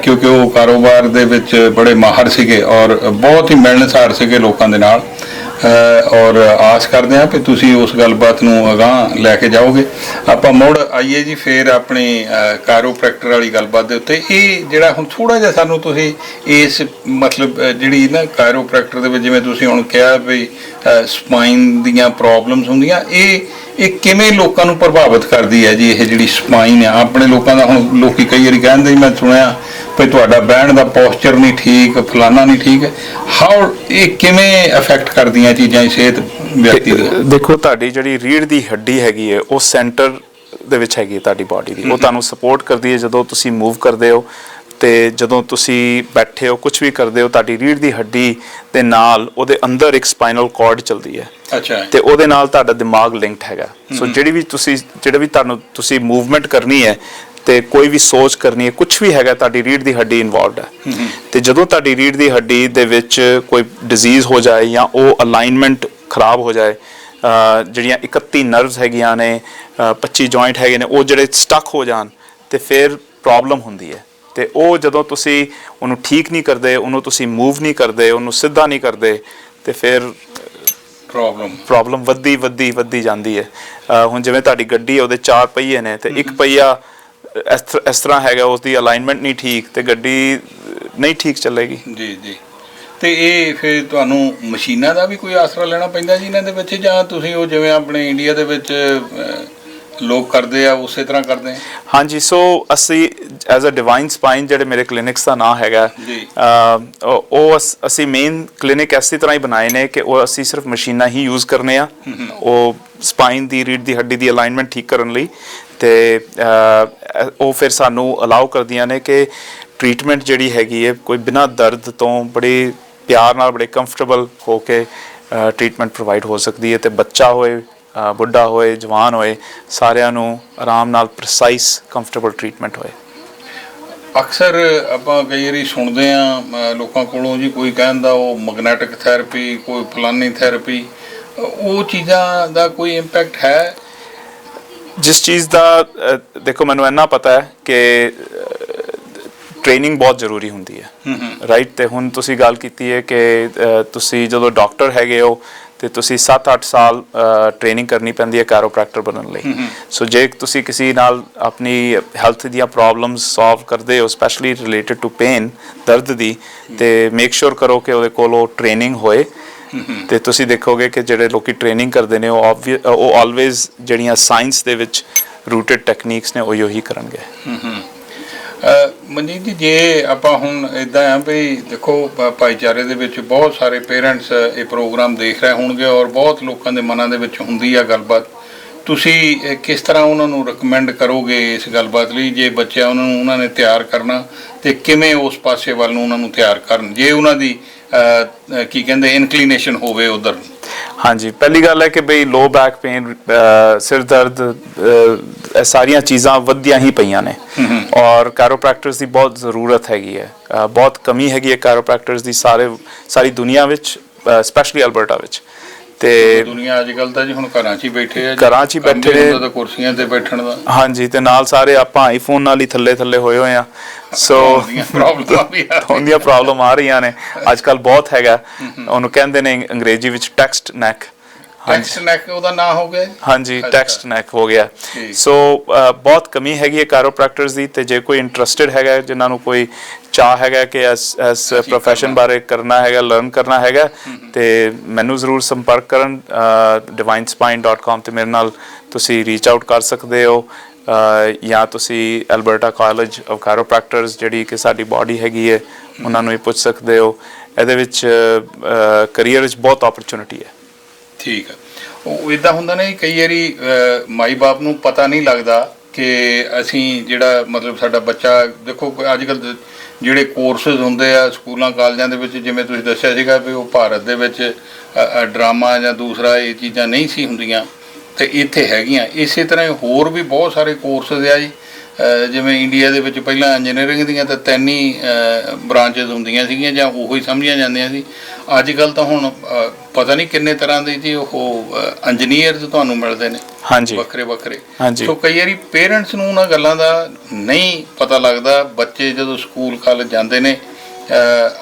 ਕਿਉਂਕਿ ਉਹ ਕਾਰੋਬਾਰ ਦੇ ਵਿੱਚ ਬੜੇ ਮਾਹਰ ਸੀਗੇ ਔਰ ਬਹੁਤ ਹੀ ਮਿਲਣਸਾਰ ਸੀਗੇ ਲੋਕਾਂ ਦੇ ਨਾਲ ਔਰ ਆਸ ਕਰਦੇ ਹਾਂ ਕਿ ਤੁਸੀਂ ਉਸ ਗੱਲਬਾਤ ਨੂੰ ਅਗਾਂਹ ਲੈ ਕੇ ਜਾਓਗੇ। ਆਪਾਂ ਮੁੜ ਆਈਏ ਜੀ ਫਿਰ ਆਪਣੀ ਕਾਇਰੋਪ੍ਰੈਕਟਰ ਵਾਲੀ ਗੱਲਬਾਤ ਦੇ ਉੱਤੇ। ਇਹ ਜਿਹੜਾ ਹੁਣ ਥੋੜਾ ਜਿਹਾ ਸਾਨੂੰ ਤੁਸੀਂ ਇਸ ਮਤਲਬ ਜਿਹੜੀ ਨਾ ਕਾਇਰੋਪ੍ਰੈਕਟਰ ਦੇ ਵਿੱਚ ਜਿਵੇਂ ਤੁਸੀਂ ਹੁਣ ਕਿਹਾ ਵੀ ਸਪਾਈਨ ਦੀਆਂ ਪ੍ਰੋਬਲਮਸ ਹੁੰਦੀਆਂ, ਇਹ ਕਿਵੇਂ ਲੋਕਾਂ ਨੂੰ ਪ੍ਰਭਾਵਿਤ ਕਰਦੀ ਹੈ ਜੀ? ਇਹ ਜਿਹੜੀ ਸਪਾਈਨ ਆ ਆਪਣੇ ਲੋਕਾਂ ਦਾ, ਹੁਣ ਲੋਕੀ ਕਈ ਵਾਰੀ ਕਹਿੰਦੇ ਮੈਂ ਸੁਣਿਆ ਵੀ ਤੁਹਾਡਾ ਬਹਿਣ ਦਾ ਪੋਸਚਰ ਨਹੀਂ ਠੀਕ, ਫਲਾਨਾ ਨਹੀਂ ਠੀਕ, ਹਾਊ ਇਹ ਕਿਵੇਂ ਅਫੈਕਟ ਕਰਦੀਆਂ ਚੀਜ਼ਾਂ ਸਿਹਤ ਵਿਅਕਤੀ ਦੀ? ਦੇਖੋ ਤੁਹਾਡੀ ਜਿਹੜੀ ਰੀੜ੍ਹ ਦੀ ਹੱਡੀ ਹੈਗੀ ਹੈ ਉਹ ਸੈਂਟਰ ਦੇ ਵਿੱਚ ਹੈਗੀ ਹੈ ਤੁਹਾਡੀ ਬਾਡੀ ਦੀ, ਉਹ ਤੁਹਾਨੂੰ ਸਪੋਰਟ ਕਰਦੀ ਹੈ ਜਦੋਂ ਤੁਸੀਂ ਮੂਵ ਕਰਦੇ ਹੋ ਤੇ ਜਦੋਂ ਤੁਸੀਂ ਬੈਠੇ ਹੋ ਕੁਝ ਵੀ ਕਰਦੇ ਹੋ, ਤੁਹਾਡੀ ਰੀੜ੍ਹ ਦੀ ਹੱਡੀ ਦੇ ਨਾਲ ਉਹਦੇ ਅੰਦਰ ਇੱਕ ਸਪਾਈਨਲ ਕਾਰਡ ਚੱਲਦੀ ਹੈ। ਅੱਛਾ। ਤੇ ਉਹਦੇ ਨਾਲ ਤੁਹਾਡਾ ਦਿਮਾਗ ਲਿੰਕਡ ਹੈਗਾ। ਸੋ ਜਿਹੜੀ ਵੀ ਤੁਹਾਨੂੰ ਤੁਸੀਂ ਮੂਵਮੈਂਟ ਕਰਨੀ ਹੈ ਤੇ ਕੋਈ ਵੀ ਸੋਚ ਕਰਨੀ ਹੈ, ਕੁਝ ਵੀ ਹੈਗਾ, ਤੁਹਾਡੀ ਰੀੜ੍ਹ ਦੀ ਹੱਡੀ ਇਨਵੋਲਵਡ ਹੈ। ਤੇ ਜਦੋਂ ਤੁਹਾਡੀ ਰੀੜ੍ਹ ਦੀ ਹੱਡੀ ਦੇ ਵਿੱਚ ਕੋਈ ਡਿਜ਼ੀਜ਼ ਹੋ ਜਾਏ ਜਾਂ ਉਹ ਅਲਾਈਨਮੈਂਟ ਖਰਾਬ ਹੋ ਜਾਏ, ਜਿਹੜੀਆਂ 31 ਨਰਵਸ ਹੈਗੀਆਂ ਨੇ, 25 ਜੁਆਇੰਟ ਹੈਗੇ ਨੇ, ਉਹ ਜਿਹੜੇ ਸਟਕ ਹੋ ਜਾਣ ਤੇ ਫਿਰ ਪ੍ਰੋਬਲਮ ਹੁੰਦੀ ਹੈ। ਤੇ ਉਹ ਜਦੋਂ ਤੁਸੀਂ ਉਹਨੂੰ ਠੀਕ ਨਹੀਂ ਕਰਦੇ, ਉਹਨੂੰ ਤੁਸੀਂ ਮੂਵ ਨਹੀਂ ਕਰਦੇ, ਉਹਨੂੰ ਸਿੱਧਾ ਨਹੀਂ ਕਰਦੇ, ਤੇ ਫਿਰ ਪ੍ਰੋਬਲਮ ਵੱਧਦੀ ਜਾਂਦੀ ਹੈ। ਹੁਣ ਜਿਵੇਂ ਤੁਹਾਡੀ ਗੱਡੀ ਉਹਦੇ 4 ਪਹੀਏ ਨੇ ਤੇ ਇੱਕ ਪਹੀਆ ਇਸ ਤਰ੍ਹਾਂ ਹੈਗਾ, ਉਸਦੀ ਅਲਾਈਨਮੈਂਟ ਨਹੀਂ ਠੀਕ ਤੇ ਗੱਡੀ ਨਹੀਂ ਠੀਕ ਚੱਲੇਗੀ। ਜੀ ਜੀ। ਤੇ ਇਹ ਫਿਰ ਤੁਹਾਨੂੰ ਮਸ਼ੀਨਾਂ ਦਾ ਵੀ ਕੋਈ ਆਸਰਾ ਲੈਣਾ ਪੈਂਦਾ ਜੀ ਇਹਨਾਂ ਦੇ ਵਿੱਚ, ਜਾਂ ਤੁਸੀਂ ਉਹ ਜਿਵੇਂ ਆਪਣੇ ਇੰਡੀਆ ਦੇ ਵਿੱਚ ਲੋਕ ਕਰਦੇ ਆ ਉਸੇ ਤਰ੍ਹਾਂ ਕਰਦੇ ਆ? ਹਾਂਜੀ, ਸੋ ਅਸੀਂ ਐਜ਼ ਅ ਡਿਵਾਈਨ ਸਪਾਈਨ ਜਿਹੜੇ ਮੇਰੇ ਕਲੀਨਿਕਸ ਦਾ ਨਾਮ ਹੈਗਾ, ਉਹ ਅਸੀਂ ਮੇਨ ਕਲੀਨਿਕ ਇਸੇ ਤਰ੍ਹਾਂ ਹੀ ਬਣਾਏ ਨੇ ਕਿ ਉਹ ਅਸੀਂ ਸਿਰਫ ਮਸ਼ੀਨਾਂ ਹੀ ਯੂਜ਼ ਕਰਨੇ ਆ ਉਹ ਸਪਾਈਨ ਦੀ ਰੀੜ੍ਹ ਦੀ ਹੱਡੀ ਦੀ ਅਲਾਈਨਮੈਂਟ ਠੀਕ ਕਰਨ ਲਈ। ਤੇ ਉਹ ਫਿਰ ਸਾਨੂੰ ਅਲਾਉ ਕਰਦੀਆਂ ਨੇ ਕਿ ਟ੍ਰੀਟਮੈਂਟ ਜਿਹੜੀ ਹੈਗੀ ਹੈ ਕੋਈ ਬਿਨਾਂ ਦਰਦ ਤੋਂ ਬੜੇ ਪਿਆਰ ਨਾਲ ਬੜੇ ਕੰਫਰਟੇਬਲ ਹੋ ਕੇ ਟ੍ਰੀਟਮੈਂਟ ਪ੍ਰੋਵਾਈਡ ਹੋ ਸਕਦੀ ਹੈ। ਤੇ ਬੱਚਾ ਹੋਏ, ਬੁੱਢਾ ਹੋਏ, ਜਵਾਨ ਹੋਏ, ਸਾਰਿਆਂ ਨੂੰ ਆਰਾਮ ਨਾਲ ਪ੍ਰੀਸਾਈਜ਼ ਕੰਫਰਟੇਬਲ ਟ੍ਰੀਟਮੈਂਟ ਹੋਏ। ਅਕਸਰ ਆਪਾਂ ਕਈ ਵਾਰੀ ਸੁਣਦੇ ਆ ਲੋਕਾਂ ਕੋਲੋਂ ਜੀ, ਕੋਈ ਕਹਿੰਦਾ ਉਹ ਮੈਗਨੈਟਿਕ ਥੈਰੇਪੀ, ਕੋਈ ਫਲਾਨੀ ਥੈਰੇਪੀ, ਉਹ ਚੀਜ਼ਾਂ ਦਾ ਕੋਈ ਇੰਪੈਕਟ ਹੈ? ਜਿਸ ਚੀਜ਼ ਦਾ ਦੇਖੋ ਮੈਨੂੰ ਇੰਨਾ ਪਤਾ ਹੈ ਕਿ ਟ੍ਰੇਨਿੰਗ ਬਹੁਤ ਜ਼ਰੂਰੀ ਹੁੰਦੀ ਹੈ, ਰਾਈਟ। ਤੇ ਹੁਣ ਤੁਸੀਂ ਗੱਲ ਕੀਤੀ ਹੈ ਕਿ ਤੁਸੀਂ ਜਦੋਂ ਡਾਕਟਰ ਹੈਗੇ ਹੋ ਤੇ ਤੁਸੀਂ 7-8 ਸਾਲ ਟ੍ਰੇਨਿੰਗ ਕਰਨੀ ਪੈਂਦੀ ਹੈ ਕਾਇਰੋਪ੍ਰੈਕਟਰ ਬਣਨ ਲਈ। ਸੋ ਜੇ ਤੁਸੀਂ ਕਿਸੇ ਨਾਲ ਆਪਣੀ ਹੈਲਥ ਦੀਆਂ ਪ੍ਰੋਬਲਮਸ ਸੋਲਵ ਕਰਦੇ ਹੋ, ਸਪੈਸ਼ਲੀ ਰਿਲੇਟਡ ਟੂ ਪੇਨ, ਦਰਦ ਦੀ, ਤੇ ਮੇਕ ਸ਼ੋਰ ਕਰੋ ਕਿ ਉਹਦੇ ਕੋਲ ਉਹ ਟ੍ਰੇਨਿੰਗ ਹੋਏ। ਤੇ ਤੁਸੀਂ ਦੇਖੋਗੇ ਕਿ ਜਿਹੜੇ ਲੋਕੀ ਟ੍ਰੇਨਿੰਗ ਕਰਦੇ ਨੇ ਉਹ ਆਲਵੇਜ਼ ਜਿਹੜੀਆਂ ਸਾਇੰਸ ਦੇ ਵਿੱਚ ਰੂਟਡ ਟੈਕਨੀਕਸ ਨੇ ਉਹੀ ਹੀ ਕਰਨਗੇ। ਮਨਜੀਤ ਜੀ, ਜੇ ਆਪਾਂ ਹੁਣ ਇੱਦਾਂ ਆ ਵੀ ਦੇਖੋ ਭਾਈਚਾਰੇ ਦੇ ਵਿੱਚ ਬਹੁਤ ਸਾਰੇ ਪੇਰੈਂਟਸ ਇਹ ਪ੍ਰੋਗਰਾਮ ਦੇਖ ਰਹੇ ਹੋਣਗੇ ਔਰ ਬਹੁਤ ਲੋਕਾਂ ਦੇ ਮਨਾਂ ਦੇ ਵਿੱਚ ਹੁੰਦੀ ਆ ਗੱਲਬਾਤ, ਤੁਸੀਂ ਕਿਸ ਤਰ੍ਹਾਂ ਉਹਨਾਂ ਨੂੰ ਰਿਕਮੈਂਡ ਕਰੋਗੇ ਇਸ ਗੱਲਬਾਤ ਲਈ? ਜੇ ਬੱਚਿਆਂ ਉਹਨਾਂ ਨੇ ਤਿਆਰ ਕਰਨਾ ਤੇ ਕਿਵੇਂ ਉਸ ਪਾਸੇ ਵੱਲ ਨੂੰ ਉਹਨਾਂ ਨੂੰ ਤਿਆਰ ਕਰਨ, ਜੇ ਉਹਨਾਂ ਦੀ ਕੀ ਕਹਿੰਦੇ ਇਨਕਲੀਨੇਸ਼ਨ ਹੋਵੇ ਉਧਰ? ਹਾਂਜੀ, ਪਹਿਲੀ ਗੱਲ ਹੈ ਕਿ ਬਈ ਲੋ ਬੈਕ ਪੇਨ, ਸਿਰ ਦਰਦ, ਇਹ ਸਾਰੀਆਂ ਚੀਜ਼ਾਂ ਵਧੀਆਂ ਹੀ ਪਈਆਂ ਨੇ ਔਰ ਕਾਇਰੋਪ੍ਰੈਕਟਰਸ ਦੀ ਬਹੁਤ ਜ਼ਰੂਰਤ ਹੈਗੀ ਹੈ, ਬਹੁਤ ਕਮੀ ਹੈਗੀ ਹੈ ਕਾਇਰੋਪ੍ਰੈਕਟਰਸ ਦੀ ਸਾਰੀ ਦੁਨੀਆ ਵਿੱਚ, ਸਪੈਸ਼ਲੀ ਅਲਬਰਟਾ ਵਿੱਚ। ਤੇ ਦੁਨੀਆ ਅੱਜ ਕੱਲ ਤਾਂ ਜੀ ਹੁਣ ਘਰਾਂ 'ਚ ਹੀ ਬੈਠੇ ਆ, ਘਰਾਂ 'ਚ ਹੀ ਕੰਮ ਬੈਠੇ ਹੁੰਦਾ ਤਾਂ ਕੁਰਸੀਆਂ ਤੇ ਬੈਠਣ ਦਾ। ਹਾਂਜੀ, ਤੇ ਨਾਲ ਸਾਰੇ ਆਪਾਂ ਆਈਫੋਨ ਨਾਲ ਹੀ ਥੱਲੇ ਥੱਲੇ ਹੋਏ ਆ। ਸੋ ਉਹਦੀਆਂ ਪ੍ਰੋਬਲਮ ਆ ਰਹੀਆਂ ਨੇ ਅੱਜ ਕੱਲ ਬਹੁਤ ਹੈਗਾ। ਉਹਨੂੰ ਕਹਿੰਦੇ ਨੇ ਅੰਗਰੇਜ਼ੀ ਵਿੱਚ ਟੈਕਸਟ ਨੈਕ। ਟੈਕਸਟ ਨੈਕ ਉਹਦਾ ਨਾਂ ਹੋ ਗਿਆ? ਹਾਂਜੀ, ਟੈਕਸਟ ਨੈਕ ਹੋ ਗਿਆ। ਸੋ ਬਹੁਤ ਕਮੀ ਹੈਗੀ ਹੈ ਕਾਇਰੋਪ੍ਰੈਕਟਰਸ ਦੀ, ਤੇ ਜੇ ਕੋਈ ਇੰਟਰਸਟਿਡ ਹੈਗਾ, ਜਿਨ੍ਹਾਂ ਨੂੰ ਕੋਈ ਚਾਹ ਹੈਗਾ ਕਿ ਇਸ ਪ੍ਰੋਫੈਸ਼ਨ ਬਾਰੇ ਕਰਨਾ ਹੈਗਾ, ਲਰਨ ਕਰਨਾ ਹੈਗਾ, ਤੇ ਮੈਨੂੰ ਜ਼ਰੂਰ ਸੰਪਰਕ ਕਰਨ divinespine.com ਤੇ ਮੇਰੇ ਨਾਲ ਤੁਸੀਂ ਰੀਚ ਆਊਟ ਕਰ ਸਕਦੇ ਹੋ, ਜਾਂ ਤੁਸੀਂ ਐਲਬਰਟਾ ਕਾਲਜ ਆਫ ਕਾਇਰੋਪ੍ਰੈਕਟਰਸ ਜਿਹੜੀ ਕਿ ਸਾਡੀ ਬਾਡੀ ਹੈਗੀ ਹੈ ਉਹਨਾਂ ਨੂੰ ਹੀ ਪੁੱਛ ਸਕਦੇ ਹੋ। ਇਹਦੇ ਵਿੱਚ ਕਰੀਅਰ ਵਿੱਚ ਬਹੁਤ ਓਪਰਚੁਨਿਟੀ ਹੈ। ਠੀਕ ਆ। ਉਹ ਇਦਾਂ ਹੁੰਦਾ ਨਾ, ਕਈ ਵਾਰੀ ਮਾਈ ਬਾਪ ਨੂੰ ਪਤਾ ਨਹੀਂ ਲੱਗਦਾ ਕਿ ਅਸੀਂ ਜਿਹੜਾ ਮਤਲਬ ਸਾਡਾ ਬੱਚਾ, ਦੇਖੋ ਅੱਜ ਕੱਲ੍ਹ ਜਿਹੜੇ ਕੋਰਸਿਸ ਹੁੰਦੇ ਆ ਸਕੂਲਾਂ ਕਾਲਜਾਂ ਦੇ ਵਿੱਚ, ਜਿਵੇਂ ਤੁਸੀਂ ਦੱਸਿਆ ਸੀਗਾ ਵੀ ਉਹ ਭਾਰਤ ਦੇ ਵਿੱਚ ਡਰਾਮਾ ਜਾਂ ਦੂਸਰਾ ਇਹ ਚੀਜ਼ਾਂ ਨਹੀਂ ਸੀ ਹੁੰਦੀਆਂ, ਤੇ ਇੱਥੇ ਹੈਗੀਆਂ। ਇਸੇ ਤਰ੍ਹਾਂ ਹੋਰ ਵੀ ਬਹੁਤ ਸਾਰੇ ਕੋਰਸਿਸ ਆ ਜੀ। ਜਿਵੇਂ ਇੰਡੀਆ ਦੇ ਵਿੱਚ ਪਹਿਲਾਂ ਇੰਜੀਨੀਅਰਿੰਗ ਦੀਆਂ ਤਾਂ 3 ਹੀ ਬ੍ਰਾਂਚਿਸ ਹੁੰਦੀਆਂ ਸੀਗੀਆਂ ਜਾਂ ਉਹੀ ਸਮਝੀਆਂ ਜਾਂਦੀਆਂ ਸੀ। ਅੱਜ ਕੱਲ੍ਹ ਤਾਂ ਹੁਣ ਪਤਾ ਨਹੀਂ ਕਿੰਨੇ ਤਰ੍ਹਾਂ ਦੇ ਜੀ ਉਹ ਇੰਜੀਨੀਅਰਸ ਤੁਹਾਨੂੰ ਮਿਲਦੇ ਨੇ, ਹਾਂਜੀ, ਵੱਖਰੇ ਵੱਖਰੇ। ਹਾਂਜੀ। ਸੋ ਕਈ ਵਾਰੀ ਪੇਰੈਂਟਸ ਨੂੰ ਉਹਨਾਂ ਗੱਲਾਂ ਦਾ ਨਹੀਂ ਪਤਾ ਲੱਗਦਾ। ਬੱਚੇ ਜਦੋਂ ਸਕੂਲ ਕਾਲਜ ਜਾਂਦੇ ਨੇ,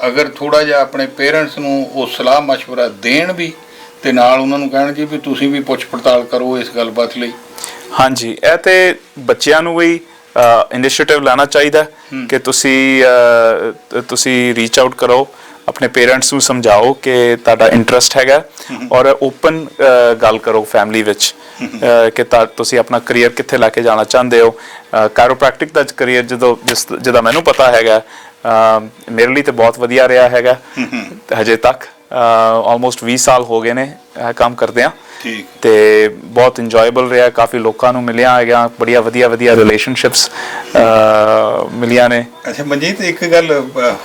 ਅਗਰ ਥੋੜ੍ਹਾ ਜਿਹਾ ਆਪਣੇ ਪੇਰੈਂਟਸ ਨੂੰ ਉਹ ਸਲਾਹ ਮਸ਼ਵਰਾ ਦੇਣ ਵੀ, ਤੇ ਨਾਲ ਉਹਨਾਂ ਨੂੰ ਕਹਿਣ ਜੀ ਵੀ ਤੁਸੀਂ ਵੀ ਪੁੱਛ ਪੜਤਾਲ ਕਰੋ ਇਸ ਗੱਲਬਾਤ ਲਈ। ਹਾਂਜੀ, ਇਹ ਤੇ ਬੱਚਿਆਂ ਨੂੰ ਵੀ ਇਨੀਸ਼ੀਏਟਿਵ ਲੈਣਾ ਚਾਹੀਦਾ ਕਿ ਤੁਸੀਂ ਰੀਚ ਆਊਟ ਕਰੋ, ਆਪਣੇ ਪੇਰੈਂਟਸ ਨੂੰ ਸਮਝਾਓ ਕਿ ਤੁਹਾਡਾ ਇੰਟਰਸਟ ਹੈਗਾ, ਔਰ ਓਪਨ ਗੱਲ ਕਰੋ ਫੈਮਿਲੀ ਵਿੱਚ ਕਿ ਤੁਸੀਂ ਆਪਣਾ ਕਰੀਅਰ ਕਿੱਥੇ ਲੈ ਕੇ ਜਾਣਾ ਚਾਹੁੰਦੇ ਹੋ। ਕਾਇਰੋਪ੍ਰੈਕਟਿਕ ਦਾ ਕਰੀਅਰ ਜਿਹਦਾ ਮੈਨੂੰ ਪਤਾ ਹੈਗਾ, ਮੇਰੇ ਲਈ ਤੇ ਬਹੁਤ ਵਧੀਆ ਰਿਹਾ ਹੈਗਾ। ਹਜੇ ਤੱਕ ਆਲਮੋਸਟ 20 ਸਾਲ ਹੋ ਗਏ ਨੇ ਇਹ ਕੰਮ ਕਰਦਿਆਂ, ਤੇ ਬਹੁਤ ਇੰਜੋਏਬਲ ਰਿਹਾ। ਕਾਫੀ ਲੋਕਾਂ ਨੂੰ ਮਿਲਿਆ ਹੈਗਾ, ਬੜੀਆਂ ਵਧੀਆ ਰਿਲੇਸ਼ਨਸ਼ਿਪਸ ਮਿਲੀਆਂ ਨੇ। ਅੱਛਾ ਮਨਜੀਤ, ਇੱਕ ਗੱਲ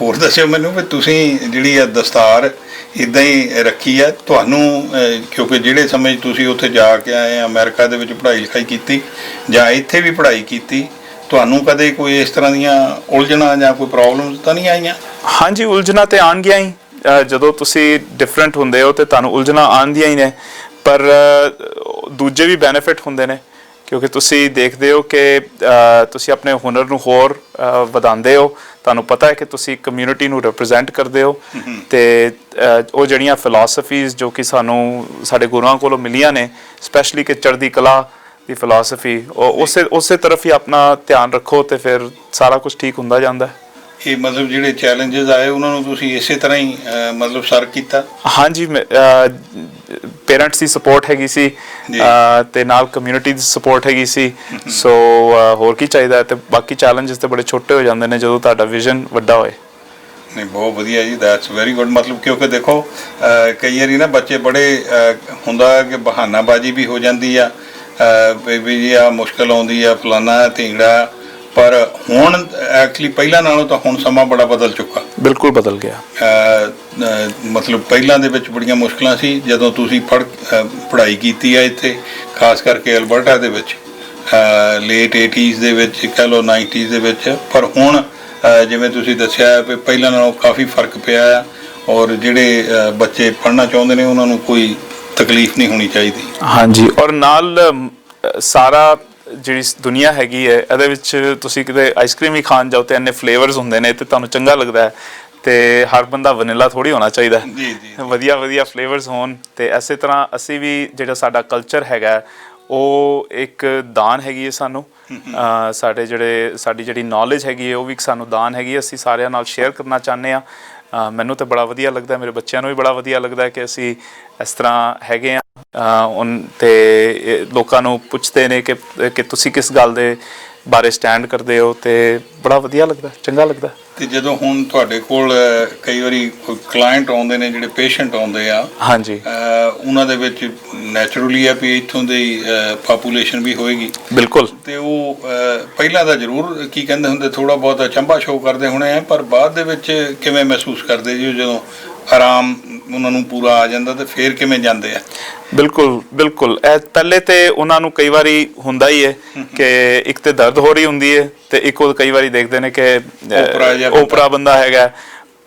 ਹੋਰ ਦੱਸਿਓ ਮੈਨੂੰ ਵੀ ਤੁਸੀਂ ਜਿਹੜੀ ਆ ਦਸਤਾਰ ਇੱਦਾਂ ਹੀ ਰੱਖੀ ਆ ਤੁਹਾਨੂੰ, ਕਿਉਂਕਿ ਜਿਹੜੇ ਸਮੇਂ ਤੁਸੀਂ ਉੱਥੇ ਜਾ ਕੇ ਆਏ, ਅਮਰੀਕਾ ਦੇ ਵਿੱਚ ਪੜ੍ਹਾਈ ਲਿਖਾਈ ਕੀਤੀ ਜਾਂ ਇੱਥੇ ਵੀ ਪੜ੍ਹਾਈ ਕੀਤੀ, ਤੁਹਾਨੂੰ ਕਦੇ ਕੋਈ ਇਸ ਤਰ੍ਹਾਂ ਦੀਆਂ ਉਲਝਣਾਂ ਜਾਂ ਕੋਈ ਪ੍ਰੋਬਲਮਸ ਤਾਂ ਨਹੀਂ ਆਈਆਂ? ਹਾਂਜੀ, ਉਲਝਣਾਂ ਤੇ ਆਉਣਗੀਆਂ ਹੀ। ਜਦੋਂ ਤੁਸੀਂ ਡਿਫਰੈਂਟ ਹੁੰਦੇ ਹੋ ਤੇ ਤੁਹਾਨੂੰ ਉਲਝਣਾਂ ਆਉਂਦੀਆਂ ਹੀ ਨੇ, ਪਰ ਦੂਜੇ ਵੀ ਬੈਨੀਫਿਟ ਹੁੰਦੇ ਨੇ, ਕਿਉਂਕਿ ਤੁਸੀਂ ਦੇਖਦੇ ਹੋ ਕਿ ਤੁਸੀਂ ਆਪਣੇ ਹੁਨਰ ਨੂੰ ਹੋਰ ਵਧਾਉਂਦੇ ਹੋ। ਤੁਹਾਨੂੰ ਪਤਾ ਹੈ ਕਿ ਤੁਸੀਂ ਕਮਿਊਨਿਟੀ ਨੂੰ ਰਿਪਰੈਜ਼ੈਂਟ ਕਰਦੇ ਹੋ, ਤੇ ਉਹ ਜਿਹੜੀਆਂ ਫਿਲਾਸਫੀਜ਼ ਜੋ ਕਿ ਸਾਨੂੰ ਸਾਡੇ ਗੁਰੂਆਂ ਕੋਲੋਂ ਮਿਲੀਆਂ ਨੇ, ਸਪੈਸ਼ਲੀ ਕਿ ਚੜ੍ਹਦੀ ਕਲਾ ਦੀ ਫਿਲਾਸਫੀ, ਉਹ ਉਸੇ ਤਰਫ ਹੀ ਆਪਣਾ ਧਿਆਨ ਰੱਖੋ ਤੇ ਫਿਰ ਸਾਰਾ ਕੁਝ ਠੀਕ ਹੁੰਦਾ ਜਾਂਦਾ। ਇਹ ਮਤਲਬ ਜਿਹੜੇ ਚੈਲੰਜਸ ਆਏ ਉਹਨਾਂ ਨੂੰ ਤੁਸੀਂ ਇਸੇ ਤਰ੍ਹਾਂ ਹੀ ਮਤਲਬ ਸਰ ਕੀਤਾ? ਹਾਂਜੀ, ਪੇਰੈਂਟਸ ਦੀ ਸਪੋਰਟ ਹੈਗੀ ਸੀ, ਤੇ ਨਾਲ ਕਮਿਊਨਿਟੀ ਦੀ ਸਪੋਰਟ ਹੈਗੀ ਸੀ। ਸੋ ਹੋਰ ਕੀ ਚਾਹੀਦਾ, ਤੇ ਬਾਕੀ ਚੈਲੰਜਸ ਤੇ ਬੜੇ ਛੋਟੇ ਹੋ ਜਾਂਦੇ ਨੇ ਜਦੋਂ ਤੁਹਾਡਾ ਵਿਜ਼ਨ ਵੱਡਾ ਹੋਏ। ਨਹੀਂ, ਬਹੁਤ ਵਧੀਆ ਜੀ, ਦੈਟਸ ਵੈਰੀ ਗੁੱਡ। ਮਤਲਬ ਕਿਉਂਕਿ ਦੇਖੋ ਕਈ ਵਾਰੀ ਨਾ ਬੱਚੇ ਬੜੇ ਹੁੰਦਾ ਕਿ ਬਹਾਨਾਬਾਜ਼ੀ ਵੀ ਹੋ ਜਾਂਦੀ ਆ, ਵੀ ਜੀ ਆ ਮੁਸ਼ਕਲ ਆਉਂਦੀ ਆ, ਫਲਾਨਾ ਢੀਂਗੜਾ, ਪਰ ਹੁਣ ਐਕਚੁਅਲੀ ਪਹਿਲਾਂ ਨਾਲੋਂ ਤਾਂ ਹੁਣ ਸਮਾਂ ਬੜਾ ਬਦਲ ਚੁੱਕਾ। ਬਿਲਕੁਲ ਬਦਲ ਗਿਆ। ਮਤਲਬ ਪਹਿਲਾਂ ਦੇ ਵਿੱਚ ਬੜੀਆਂ ਮੁਸ਼ਕਲਾਂ ਸੀ ਜਦੋਂ ਤੁਸੀਂ ਪੜ੍ਹਾਈ ਕੀਤੀ ਆ ਇੱਥੇ, ਖਾਸ ਕਰਕੇ ਅਲਬਰਟਾ ਦੇ ਵਿੱਚ, ਲੇਟ 80s ਦੇ ਵਿੱਚ, ਕਹਿ ਲਓ 90s ਦੇ ਵਿੱਚ। ਪਰ ਹੁਣ ਜਿਵੇਂ ਤੁਸੀਂ ਦੱਸਿਆ ਵੀ ਪਹਿਲਾਂ ਨਾਲੋਂ ਕਾਫੀ ਫਰਕ ਪਿਆ ਆ, ਔਰ ਜਿਹੜੇ ਬੱਚੇ ਪੜ੍ਹਨਾ ਚਾਹੁੰਦੇ ਨੇ ਉਹਨਾਂ ਨੂੰ ਕੋਈ ਤਕਲੀਫ ਨਹੀਂ ਹੋਣੀ ਚਾਹੀਦੀ। ਹਾਂਜੀ, ਔਰ ਨਾਲ ਸਾਰਾ ਜਿਹੜੀ ਦੁਨੀਆ ਹੈਗੀ ਹੈ ਇਹਦੇ ਵਿੱਚ ਤੁਸੀਂ ਕਿਤੇ ਆਈਸਕ੍ਰੀਮ ਵੀ ਖਾਣ ਜਾਓ ਤੇ ਇੰਨੇ ਫਲੇਵਰਸ ਹੁੰਦੇ ਨੇ ਤੇ ਤੁਹਾਨੂੰ ਚੰਗਾ ਲੱਗਦਾ ਹੈ, ਤੇ ਹਰ ਬੰਦਾ ਵਨੀਲਾ ਥੋੜੀ ਹੋਣਾ ਚਾਹੀਦਾ। ਵਧੀਆ ਫਲੇਵਰਸ ਹੋਣ। ਤੇ ਇਸੇ ਤਰ੍ਹਾਂ ਅਸੀਂ ਵੀ ਜਿਹੜਾ ਸਾਡਾ ਕਲਚਰ ਹੈਗਾ ਉਹ ਇੱਕ ਦਾਨ ਹੈਗੀ ਹੈ ਸਾਨੂੰ, ਸਾਡੀ ਜਿਹੜੀ ਨੌਲੇਜ ਹੈਗੀ ਹੈ ਉਹ ਵੀ ਸਾਨੂੰ ਦਾਨ ਹੈਗੀ ਹੈ, ਅਸੀਂ ਸਾਰਿਆਂ ਨਾਲ ਸ਼ੇਅਰ ਕਰਨਾ ਚਾਹੁੰਦੇ ਹਾਂ। ਮੈਨੂੰ ਤਾਂ ਬੜਾ ਵਧੀਆ ਲੱਗਦਾ, ਮੇਰੇ ਬੱਚਿਆਂ ਨੂੰ ਵੀ ਬੜਾ ਵਧੀਆ ਲੱਗਦਾ ਕਿ ਅਸੀਂ ਇਸ ਤਰ੍ਹਾਂ ਹੈਗੇ ਹਾਂ। ਤੇ ਲੋਕਾਂ ਨੂੰ ਪੁੱਛਦੇ ਨੇ ਕਿ ਤੁਸੀਂ ਕਿਸ ਗੱਲ ਦੇ ਬਾਰੇ ਸਟੈਂਡ ਕਰਦੇ ਹੋ, ਤੇ ਬੜਾ ਵਧੀਆ ਲੱਗਦਾ, ਚੰਗਾ ਲੱਗਦਾ। ਤੇ ਜਦੋਂ ਹੁਣ ਤੁਹਾਡੇ ਕੋਲ ਕਈ ਵਾਰੀ ਕੋਈ ਕਲਾਇੰਟ ਆਉਂਦੇ ਨੇ, ਜਿਹੜੇ ਪੇਸ਼ੈਂਟ ਆਉਂਦੇ ਆ, ਹਾਂਜੀ, ਉਹਨਾਂ ਦੇ ਵਿੱਚ ਨੈਚੁਰਲੀ ਆ ਵੀ ਇੱਥੋਂ ਦੀ ਪਾਪੂਲੇਸ਼ਨ ਵੀ ਹੋਏਗੀ। ਬਿਲਕੁਲ। ਤੇ ਉਹ ਪਹਿਲਾਂ ਤਾਂ ਜ਼ਰੂਰ ਕੀ ਕਹਿੰਦੇ ਹੁੰਦੇ, ਥੋੜਾ ਬਹੁਤ ਅਚੰਭਾ ਸ਼ੋਅ ਕਰਦੇ ਹੋਣੇ ਆ, ਪਰ ਬਾਅਦ ਦੇ ਵਿੱਚ ਕਿਵੇਂ ਮਹਿਸੂਸ ਕਰਦੇ ਜੀ ਜਦੋਂ ਆਰਾਮ ਉਹਨਾਂ ਨੂੰ ਪੂਰਾ ਆ ਜਾਂਦਾ, ਤੇ ਫਿਰ ਕਿਵੇਂ ਜਾਂਦੇ ਆ? ਬਿਲਕੁਲ। ਇਹ ਪਹਿਲੇ ਤੇ ਉਹਨਾਂ ਨੂੰ ਕਈ ਵਾਰੀ ਹੁੰਦਾ ਹੀ ਹੈ ਕਿ ਇੱਕ ਤੇ ਦਰਦ ਹੋ ਰਹੀ ਹੁੰਦੀ ਹੈ, ਤੇ ਇੱਕ ਉਹ ਕਈ ਵਾਰੀ ਦੇਖਦੇ ਨੇ ਕਿ ਓਪਰਾ ਬੰਦਾ ਹੈਗਾ,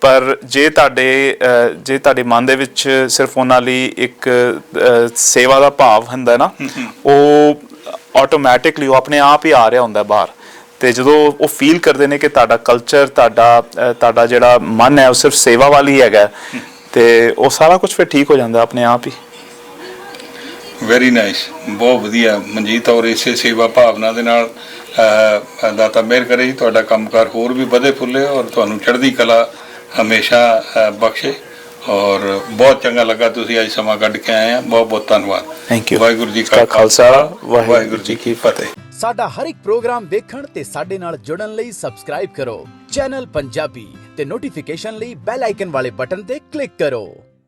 ਪਰ ਜੇ ਤੁਹਾਡੇ ਮਨ ਦੇ ਵਿੱਚ ਸਿਰਫ ਉਹਨਾਂ ਲਈ ਇੱਕ ਸੇਵਾ ਦਾ ਭਾਵ ਹੁੰਦਾ ਨਾ, ਉਹ ਆਟੋਮੈਟਿਕਲੀ ਉਹ ਆਪਣੇ ਆਪ ਹੀ ਆ ਰਿਹਾ ਹੁੰਦਾ ਬਾਹਰ। ਤੇ ਜਦੋਂ ਉਹ ਫੀਲ ਕਰਦੇ ਨੇ ਕਿ ਤੁਹਾਡਾ ਕਲਚਰ, ਤੁਹਾਡਾ ਜਿਹੜਾ ਮਨ ਹੈ ਉਹ ਸਿਰਫ ਸੇਵਾ ਵਾਲੀ ਹੈਗਾ, ਤੇ ਉਹ ਸਾਰਾ ਕੁਝ ਫਿਰ ਠੀਕ ਹੋ ਜਾਂਦਾ ਆਪਣੇ ਆਪ ਹੀ। ਵੈਰੀ ਨਾਈਸ, ਬਹੁਤ ਵਧੀਆ ਮਨਜੀਤ। ਔਰ ਇਸੇ ਸੇਵਾ ਭਾਵਨਾ ਦੇ ਨਾਲ ਦਾਤਾ ਮਿਹਰ ਕਰੇ ਜੀ, ਤੁਹਾਡਾ ਕੰਮਕਾਰ ਹੋਰ ਵੀ ਵਧੇ ਫੁੱਲੇ ਔਰ ਤੁਹਾਨੂੰ ਚੜ੍ਹਦੀ ਕਲਾ ਹਮੇਸ਼ਾ ਬਖਸ਼ੇ। ਔਰ ਬਹੁਤ ਚੰਗਾ ਲੱਗਾ ਤੁਸੀਂ ਅੱਜ ਸਮਾਂ ਕੱਢ ਕੇ ਆਏ ਆ, ਬਹੁਤ ਬਹੁਤ ਧੰਨਵਾਦ। Thank you. ਵਾਹਿਗੁਰੂ ਜੀ ਕਾ ਖਾਲਸਾ, ਵਾਹਿਗੁਰੂ ਜੀ ਕੀ ਫਤਿਹ। ਸਾਡਾ ਹਰ ਇੱਕ ਪ੍ਰੋਗਰਾਮ ਦੇਖਣ ਤੇ ਸਾਡੇ ਨਾਲ ਜੁੜਨ ਲਈ ਸਬਸਕ੍ਰਾਈਬ ਕਰੋ ਚੈਨਲ ਪੰਜਾਬੀ ਤੇ ਨੋਟੀਫਿਕੇਸ਼ਨ ਲਈ ਬੈਲ ਆਈਕਨ ਵਾਲੇ ਬਟਨ ਤੇ ਕਲਿੱਕ ਕਰੋ।